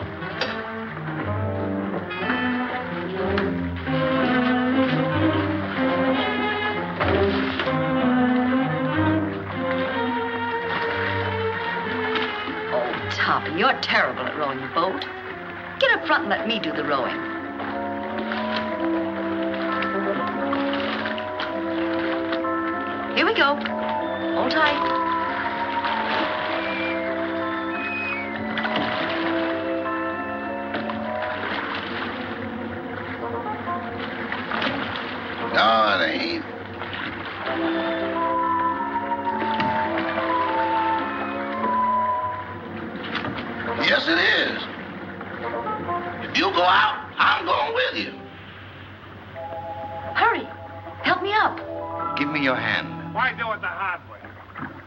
Oh, Toppy, you're terrible at rowing a boat. Get up front and let me do the rowing. Here we go. Hold tight. No, it ain't. Yes, it is. If you go out, I'm going with you. Hurry. Help me up. Give me your hand. Why do it the hard way?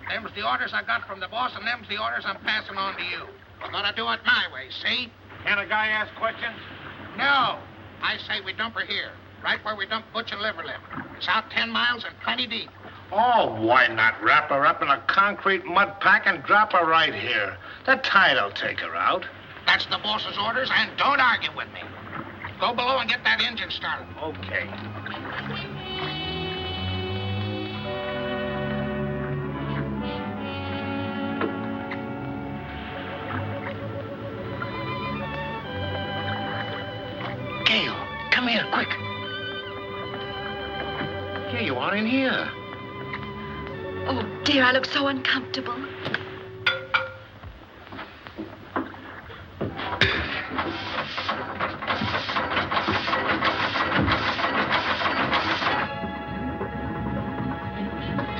Them's the orders I got from the boss, and them's the orders I'm passing on to you. We're gonna do it my way, see? Can a guy ask questions? No. I say we dump her here, right where we dump Butch and Liverlip. It's out 10 miles and plenty deep. Oh, why not wrap her up in a concrete mud pack and drop her right here? The tide'll take her out. That's the boss's orders, and don't argue with me. Go below and get that engine started. Okay. Gail, come here, quick. Here you are in here. Oh, dear, I look so uncomfortable.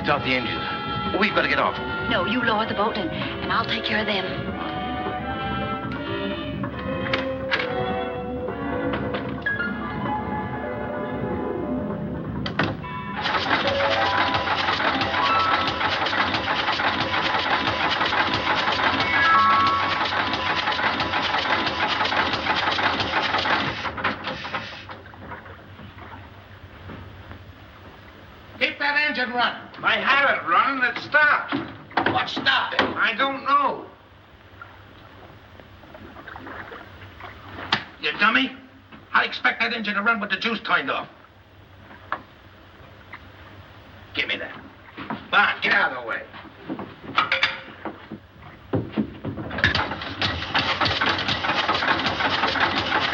Start the engine. We've got to get off. No, you lower the boat and I'll take care of them. Keep that engine running. I had it running, it stopped. What stopped it? I don't know. You dummy. I expect that engine to run with the juice turned off. Give me that. Come on, get out of the way.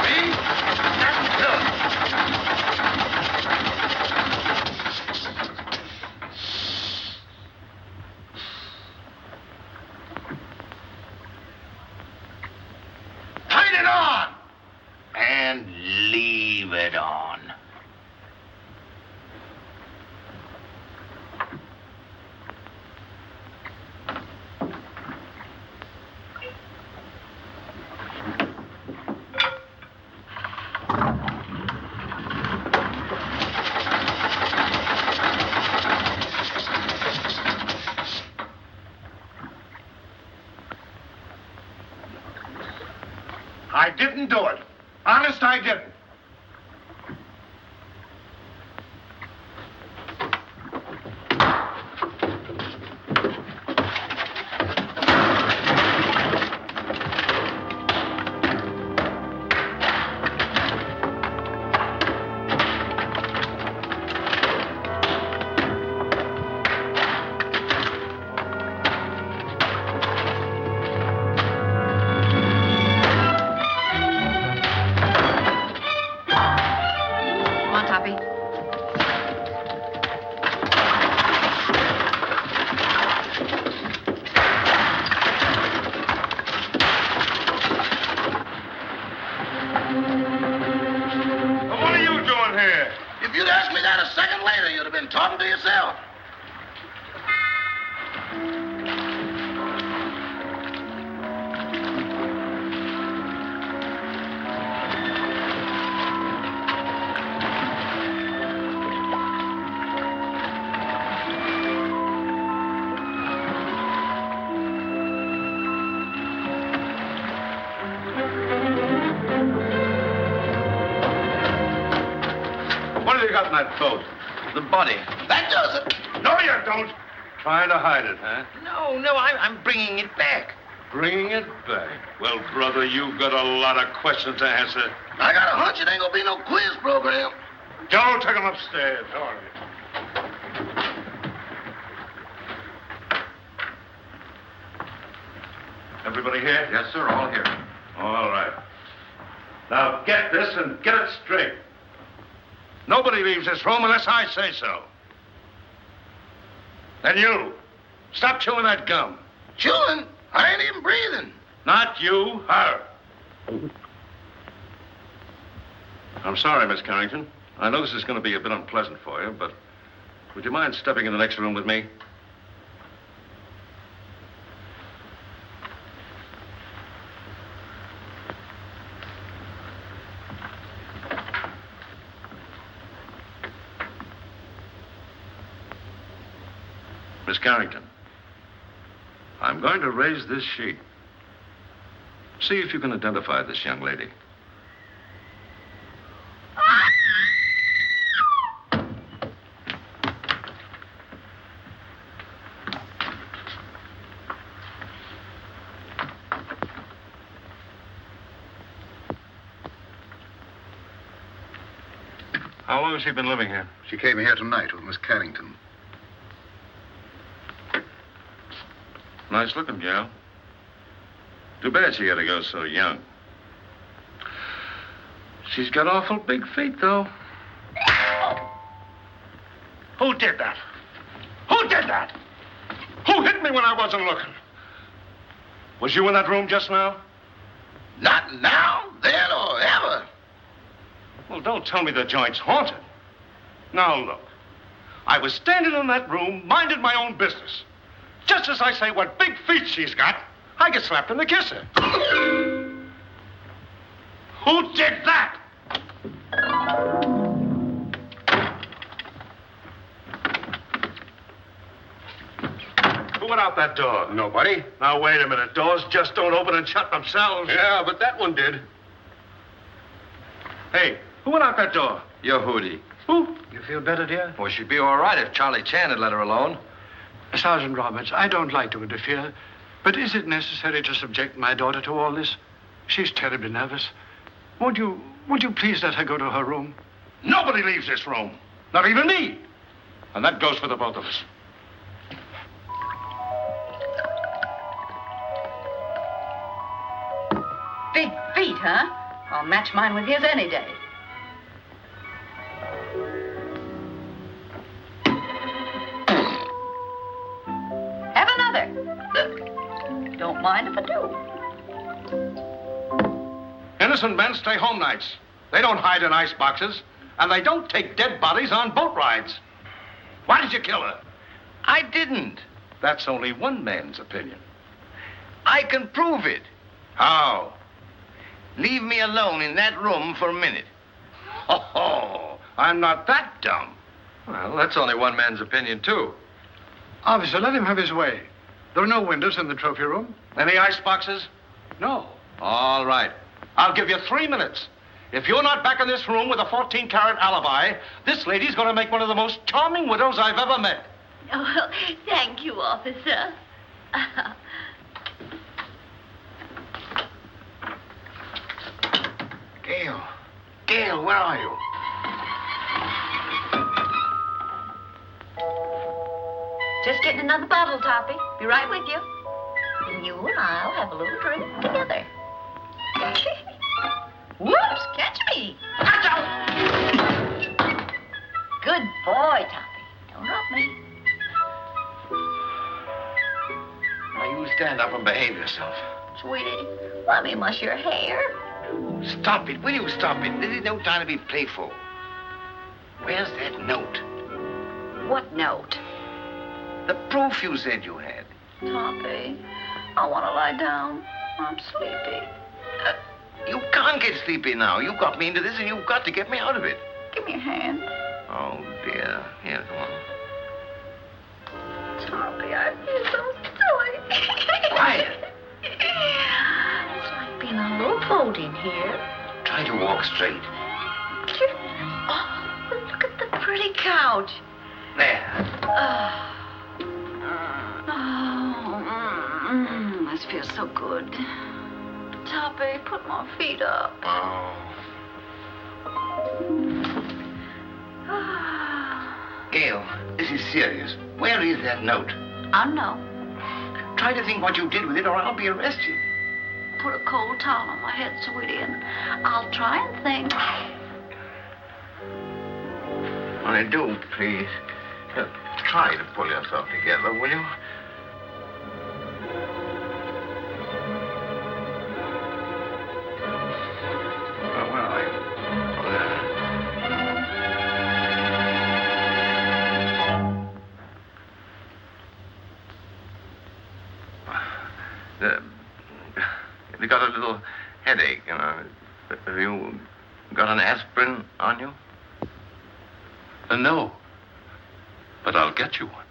See? That's good. Turn it on! And leave it on. I didn't do it. Honest, I didn't. If you'd asked me that a second later, you'd have been talking to yourself. What have you got in that boat? The body. That does it. No, you don't. Trying to hide it, huh? No, I'm bringing it back. Bringing it back. Well, brother, you've got a lot of questions to answer. I got a hunch it ain't gonna be no quiz program. Joe, take him upstairs. All right. Everybody here? Yes, sir, all here. All right. Now get this and get it straight. Nobody leaves this room unless I say so. And you, stop chewing that gum. Chewing? I ain't even breathing. Not you, her. I'm sorry, Miss Carrington. I know this is going to be a bit unpleasant for you, but would you mind stepping in the next room with me? Miss Carrington, I'm going to raise this sheet. See if you can identify this young lady. How long has she been living here? She came here tonight with Miss Carrington. Nice looking gal. Too bad she had to go so young. She's got awful big feet, though. Who did that? Who did that? Who hit me when I wasn't looking? Was you in that room just now? Not now, then, or ever. Well, don't tell me the joint's haunted. Now, look. I was standing in that room, minding my own business. Just as I say what big feet she's got, I get slapped in the kisser. Who did that? Who went out that door? Nobody. Now, wait a minute. Doors just don't open and shut themselves. Yeah, but that one did. Hey, who went out that door? Your Hootie. Who? You feel better, dear? Well, she'd be all right if Charlie Chan had let her alone. Sergeant Roberts, I don't like to interfere, but is it necessary to subject my daughter to all this? She's terribly nervous. Would you please let her go to her room? Nobody leaves this room. Not even me. And that goes for the both of us. Big feet, huh? I'll match mine with his any day. Have another. Don't mind if I do. Innocent men stay home nights. They don't hide in ice boxes. And they don't take dead bodies on boat rides. Why did you kill her? I didn't. That's only one man's opinion. I can prove it. How? Leave me alone in that room for a minute. Oh, I'm not that dumb. Well, that's only one man's opinion, too. Officer, let him have his way. There are no windows in the trophy room. Any ice boxes? No. All right. I'll give you 3 minutes. If you're not back in this room with a 14-carat alibi, this lady's going to make one of the most charming widows I've ever met. Oh, thank you, officer. Gail, where are you? Just getting another bottle, Toppy. Be right with you. And you and I'll have a little drink together. Whoops, catch me. Good boy, Toppy. Don't drop me. Now, you stand up and behave yourself. Sweetie, let me mush your hair. Stop it. Will you stop it? This is no time to be playful. Where's that note? What note? The proof you said you had. Toppy, I want to lie down. I'm sleepy. You can't get sleepy now. You got me into this, and you've got to get me out of it. Give me a hand. Oh, dear. Here, come on. Toppy, I feel so silly. Quiet. It's like being on a little boat in here. Try to walk straight. Oh, look at the pretty cow, out. There. This feels so good. Toppy, put my feet up. Oh. Gail, this is serious. Where is that note? I know. Try to think what you did with it, or I'll be arrested. Put a cold towel on my head, sweetie, and I'll try and think. Only do, please. Try to pull yourself together, will you? Oh, where are you? Oh, there. You got a little headache, you know. Have you got an aspirin on you? No. But I'll get you one.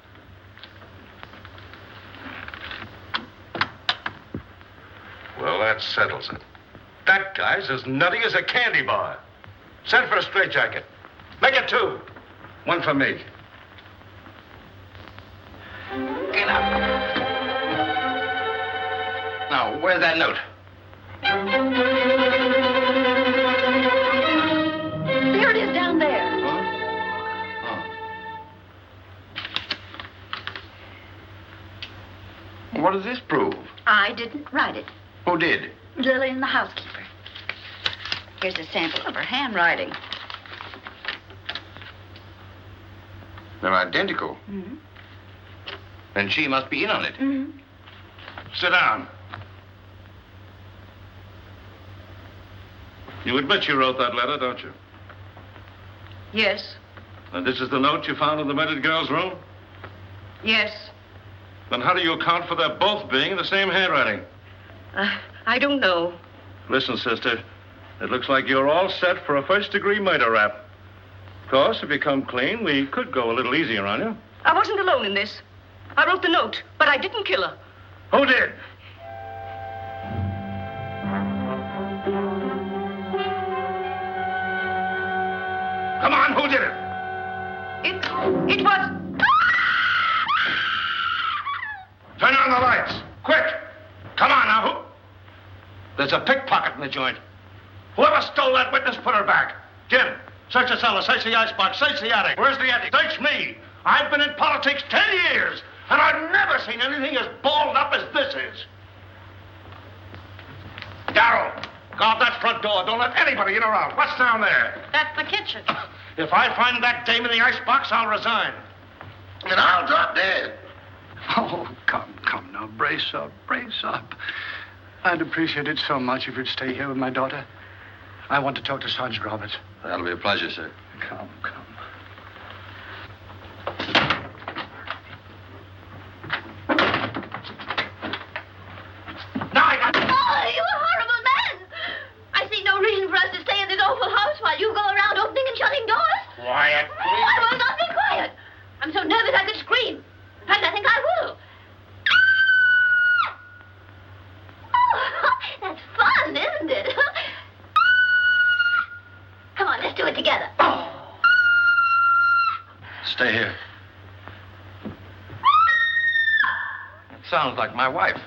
Well, that settles it. That guy's as nutty as a candy bar. Send for a straitjacket. Make it 2. 1 for me. Get up. Now, where's that note? There it is down there. What does this prove? I didn't write it. Who did? Lillian, the housekeeper. Here's a sample of her handwriting. They're identical. Mm-hmm. Then she must be in on it. Mm-hmm. Sit down. You admit you wrote that letter, don't you? Yes. And this is the note you found in the murdered girl's room? Yes. Then how do you account for their both being in the same handwriting? I don't know. Listen, sister, it looks like you're all set for a first-degree murder rap. Of course, if you come clean, we could go a little easier on you. I wasn't alone in this. I wrote the note, but I didn't kill her. Who did? Come on, who did it? It was... Turn on the lights, quick! Come on now, who? There's a pickpocket in the joint. Whoever stole that witness, put her back. Jim, search the cellar, search the icebox, search the attic. Where's the attic? Search me. I've been in politics 10 years, and I've never seen anything as balled up as this is. Carole, guard that front door. Don't let anybody in or out. What's down there? That's the kitchen. If I find that dame in the icebox, I'll resign. And I'll drop dead. Oh, come now, brace up. I'd appreciate it so much if you'd stay here with my daughter. I want to talk to Sergeant Roberts. That'll be a pleasure, sir. Come. Oh, you horrible man! I see no reason for us to stay in this awful house while you go around opening and shutting doors. Quiet, Oh, I will not be quiet. I'm so nervous I could scream. In fact, I think I will. Oh, that's fun, isn't it? Come on, let's do it together. Stay here. It sounds like my wife.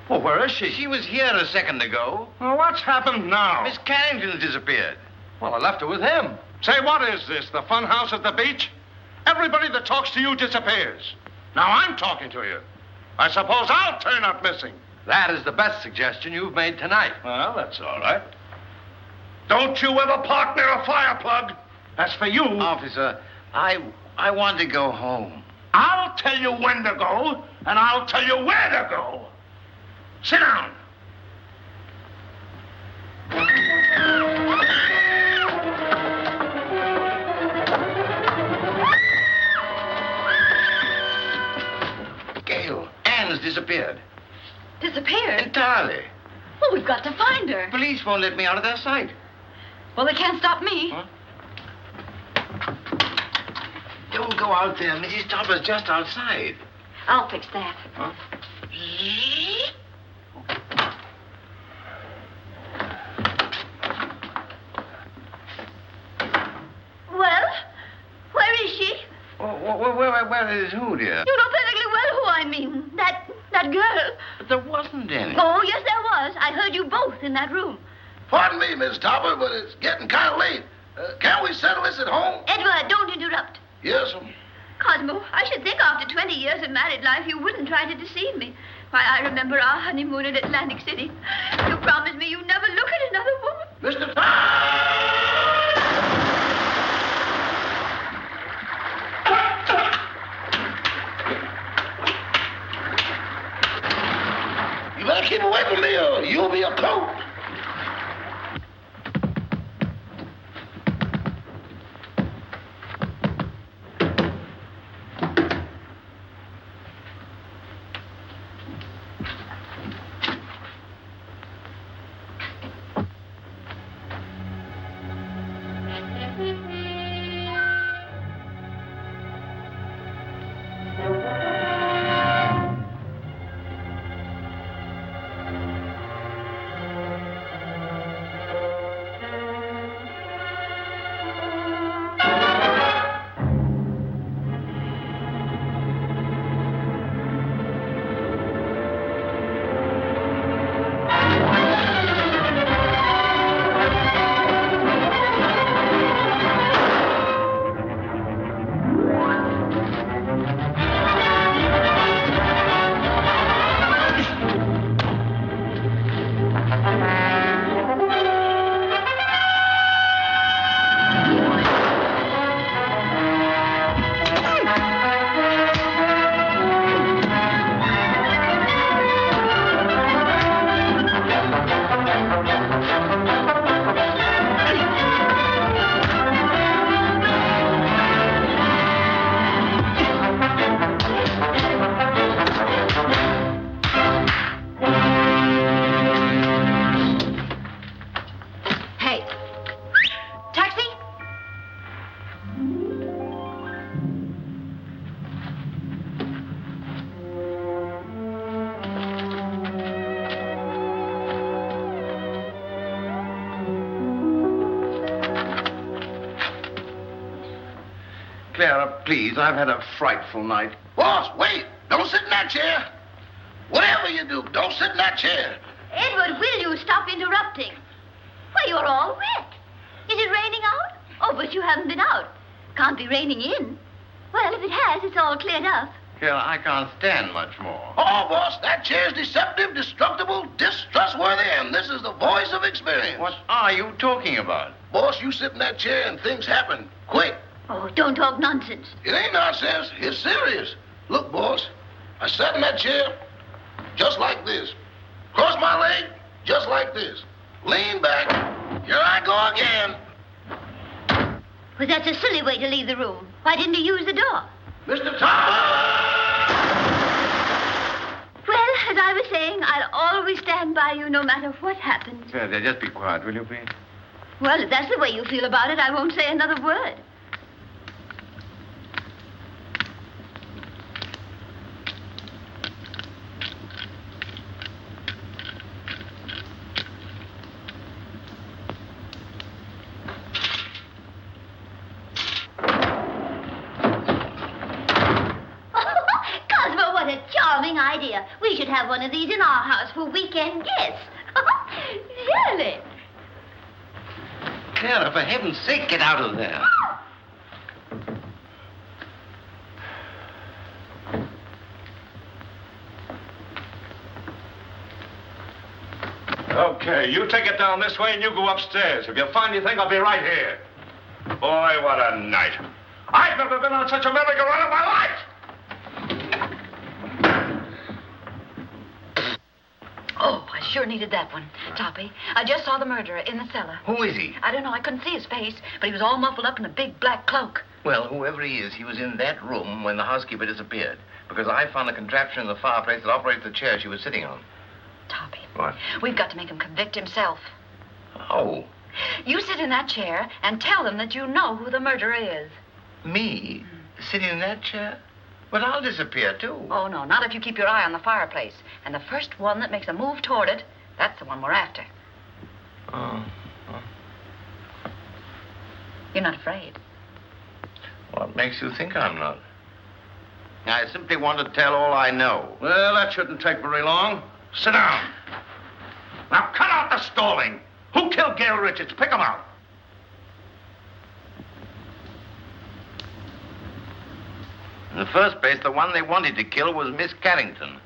Well, where is she? She was here a second ago. Well, what's happened now? Miss Carrington disappeared. Well, I left her with him. Say, what is this, the fun house at the beach? Everybody that talks to you disappears. Now I'm talking to you. I suppose I'll turn up missing. That is the best suggestion you've made tonight. Well, that's all right. Don't you ever park near a fire plug. That's for you. Officer, I want to go home. I'll tell you when to go, and I'll tell you where to go. Sit down. Gail, Anne's disappeared. Disappeared? Entirely. Well, we've got to find her. Police won't let me out of their sight. Well, they can't stop me. Huh? Don't go out there. Mrs. Topper's just outside. I'll fix that. Huh? Well, where is she? Where is who, dear? You know perfectly well who I mean. That girl. But there wasn't any. Oh, yes, there was. I heard you both in that room. Pardon me, Miss Topper, but it's getting kind of late. Can't we settle this at home? Edward, don't interrupt. Yes, Cosmo, I should think after 20 years of married life you wouldn't try to deceive me. Why, I remember our honeymoon in Atlantic City. You promised me you'd never look at another woman. Mr. Topper! You better keep away from me or you'll be a coat. Clara, please, I've had a frightful night. Boss, wait. Don't sit in that chair. Whatever you do, don't sit in that chair. Edward, will you stop interrupting? Why, you're all wet. Is it raining out? Oh, but you haven't been out. Can't be raining in. Well, if it has, it's all cleared up. Clara, I can't stand much more. Oh, boss, that chair's deceptive, destructible, distrustworthy, and this is the voice of experience. What are you talking about? Boss, you sit in that chair and things happen quick. Oh, don't talk nonsense. It ain't nonsense. It's serious. Look, boss, I sat in that chair just like this. Cross my leg just like this. Lean back. Here I go again. Well, that's a silly way to leave the room. Why didn't you use the door? Mr. Topper! Well, as I was saying, I'll always stand by you no matter what happens. Clara, just be quiet, will you, please? Well, if that's the way you feel about it, I won't say another word. Idea. We should have one of these in our house for weekend guests. Really? Clara, for heaven's sake, get out of there. Okay, you take it down this way and you go upstairs. If you find anything, I'll be right here. Boy, what a night. I've never been on such a merry-go-round in my life. Oh, I sure needed that one, Toppy. I just saw the murderer in the cellar. Who is he? I don't know. I couldn't see his face, but he was all muffled up in a big black cloak. Well, whoever he is, he was in that room when the housekeeper disappeared. Because I found a contraption in the fireplace that operates the chair she was sitting on. Toppy. What? We've got to make him convict himself. Oh. You sit in that chair and tell them that you know who the murderer is. Me? Sitting in that chair? But I'll disappear, too. Oh, no, not if you keep your eye on the fireplace. And the first one that makes a move toward it, that's the one we're after. Oh. You're not afraid. What makes you think I'm not? I simply want to tell all I know. Well, that shouldn't take very long. Sit down. Now, cut out the stalling. Who killed Gail Richards? Pick him out. In the first place, the one they wanted to kill was Miss Carrington.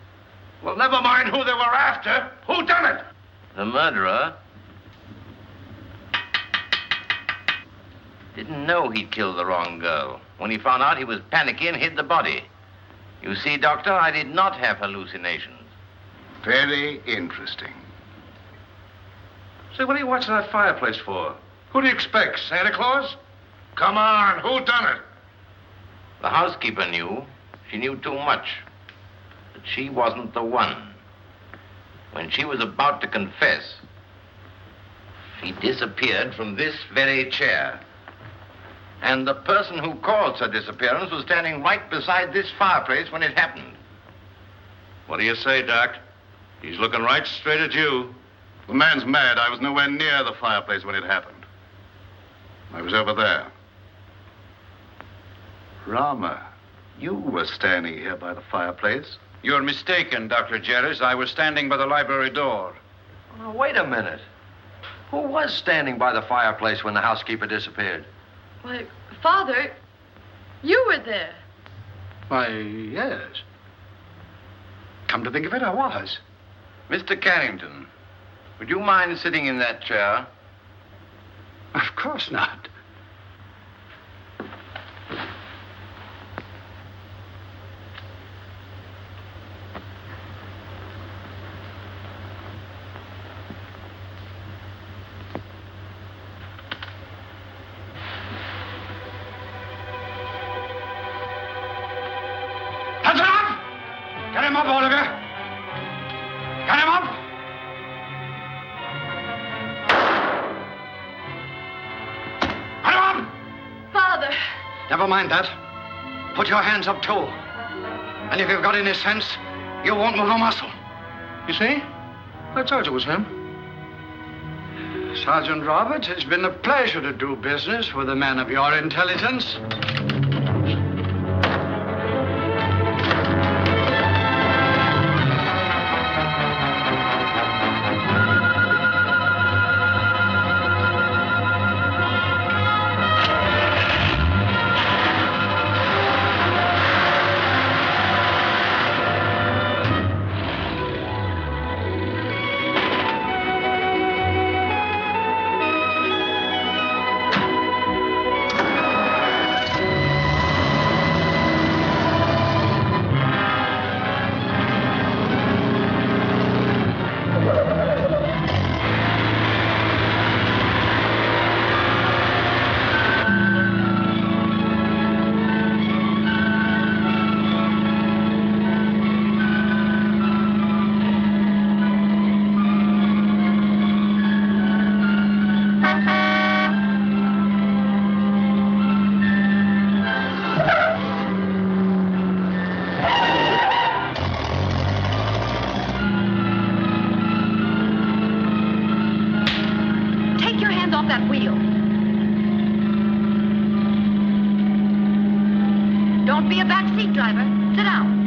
Well, never mind who they were after. Who done it? The murderer didn't know he'd killed the wrong girl. When he found out, he was panicky and hid the body. You see, Doctor, I did not have hallucinations. Very interesting. Say, what are you watching that fireplace for? Who do you expect, Santa Claus? Come on, who done it? The housekeeper knew. She knew too much. But she wasn't the one. When she was about to confess, she disappeared from this very chair. And the person who caused her disappearance was standing right beside this fireplace when it happened. What do you say, Doc? He's looking right straight at you. The man's mad. I was nowhere near the fireplace when it happened. I was over there. Rama, you were standing here by the fireplace. You're mistaken, Dr. Jerris. I was standing by the library door. Oh, wait a minute. Who was standing by the fireplace when the housekeeper disappeared? Why, Father, you were there. Why, yes. Come to think of it, I was. Mr. Carrington, would you mind sitting in that chair? Of course not. Hands up! Get him up, all of you! Get him up! Get him up! Father! Never mind that. Put your hands up, too. And if you've got any sense, you won't move a muscle. You see? I told you it was him. Sergeant Roberts, it's been a pleasure to do business with a man of your intelligence. Don't be a backseat driver. Sit down.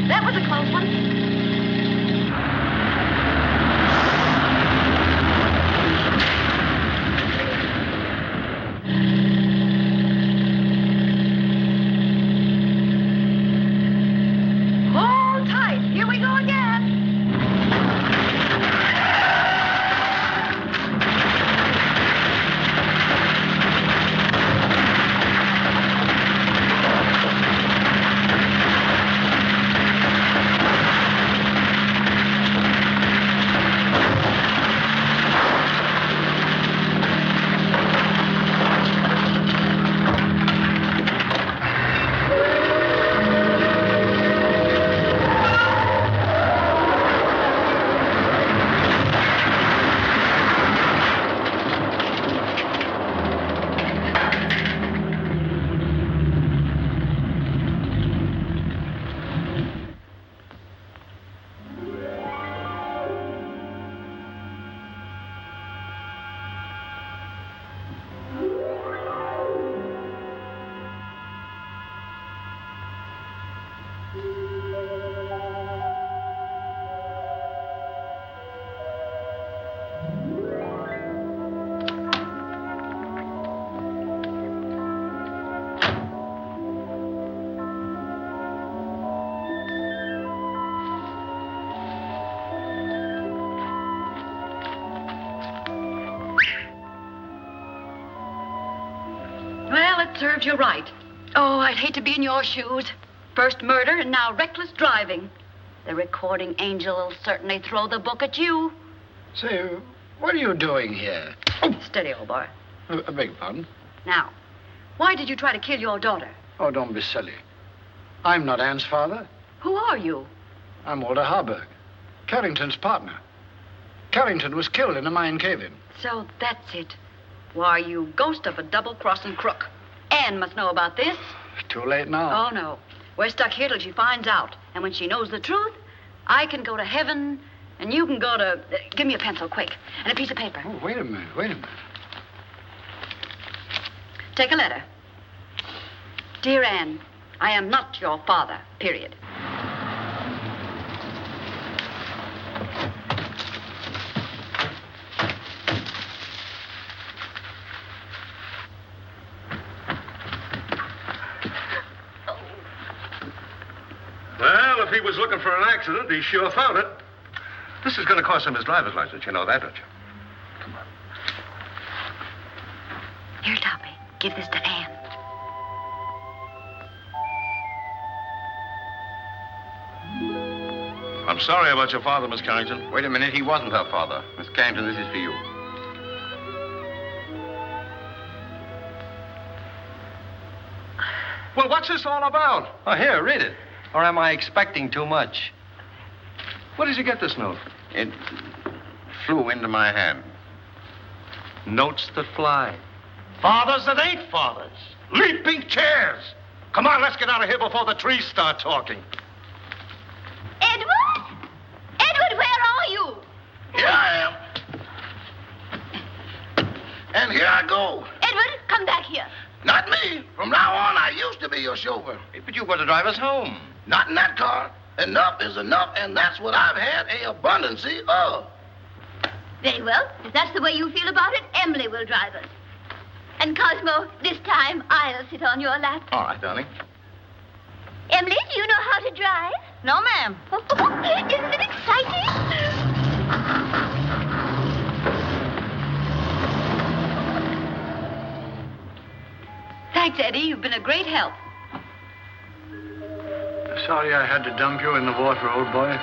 That was a close one. Well, it serves you right. Oh, I'd hate to be in your shoes. First murder and now reckless driving. The recording angel will certainly throw the book at you. Say, what are you doing here? Oh, steady, old boy. I beg your pardon? Now, why did you try to kill your daughter? Oh, don't be silly. I'm not Anne's father. Who are you? I'm Walter Harburg, Carrington's partner. Carrington was killed in a mine cave-in. So that's it. Why, you ghost of a double-crossing crook. Anne must know about this. Too late now. Oh, no. We're stuck here till she finds out. And when she knows the truth, I can go to heaven, and you can go to... give me a pencil, quick, and a piece of paper. Oh, wait a minute. Take a letter. Dear Anne, I am not your father, period. Well, if he was looking for an accident, he sure found it. This is going to cost him his driver's license. You know that, don't you? Come on. Here, Toppy. Give this to Anne. I'm sorry about your father, Miss Carrington. Wait a minute. He wasn't her father. Miss Carrington, this is for you. Well, what's this all about? Oh, here, read it. Or am I expecting too much? Where did you get this note? It flew into my hand. Notes that fly. Fathers that ain't fathers. Leaping chairs. Come on, let's get out of here before the trees start talking. Edward? Edward, where are you? Here I am. And here I go. Edward, come back here. Not me. From now on, I used to be your chauffeur. But you've got to drive us home. Not in that car. Enough is enough, and that's what I've had a abundance of. Very well. If that's the way you feel about it, Emily will drive us. And Cosmo, this time I'll sit on your lap. All right, darling. Emily, do you know how to drive? No, ma'am. Isn't it exciting? Thanks, Eddie. You've been a great help. Sorry I had to dump you in the water, old boy.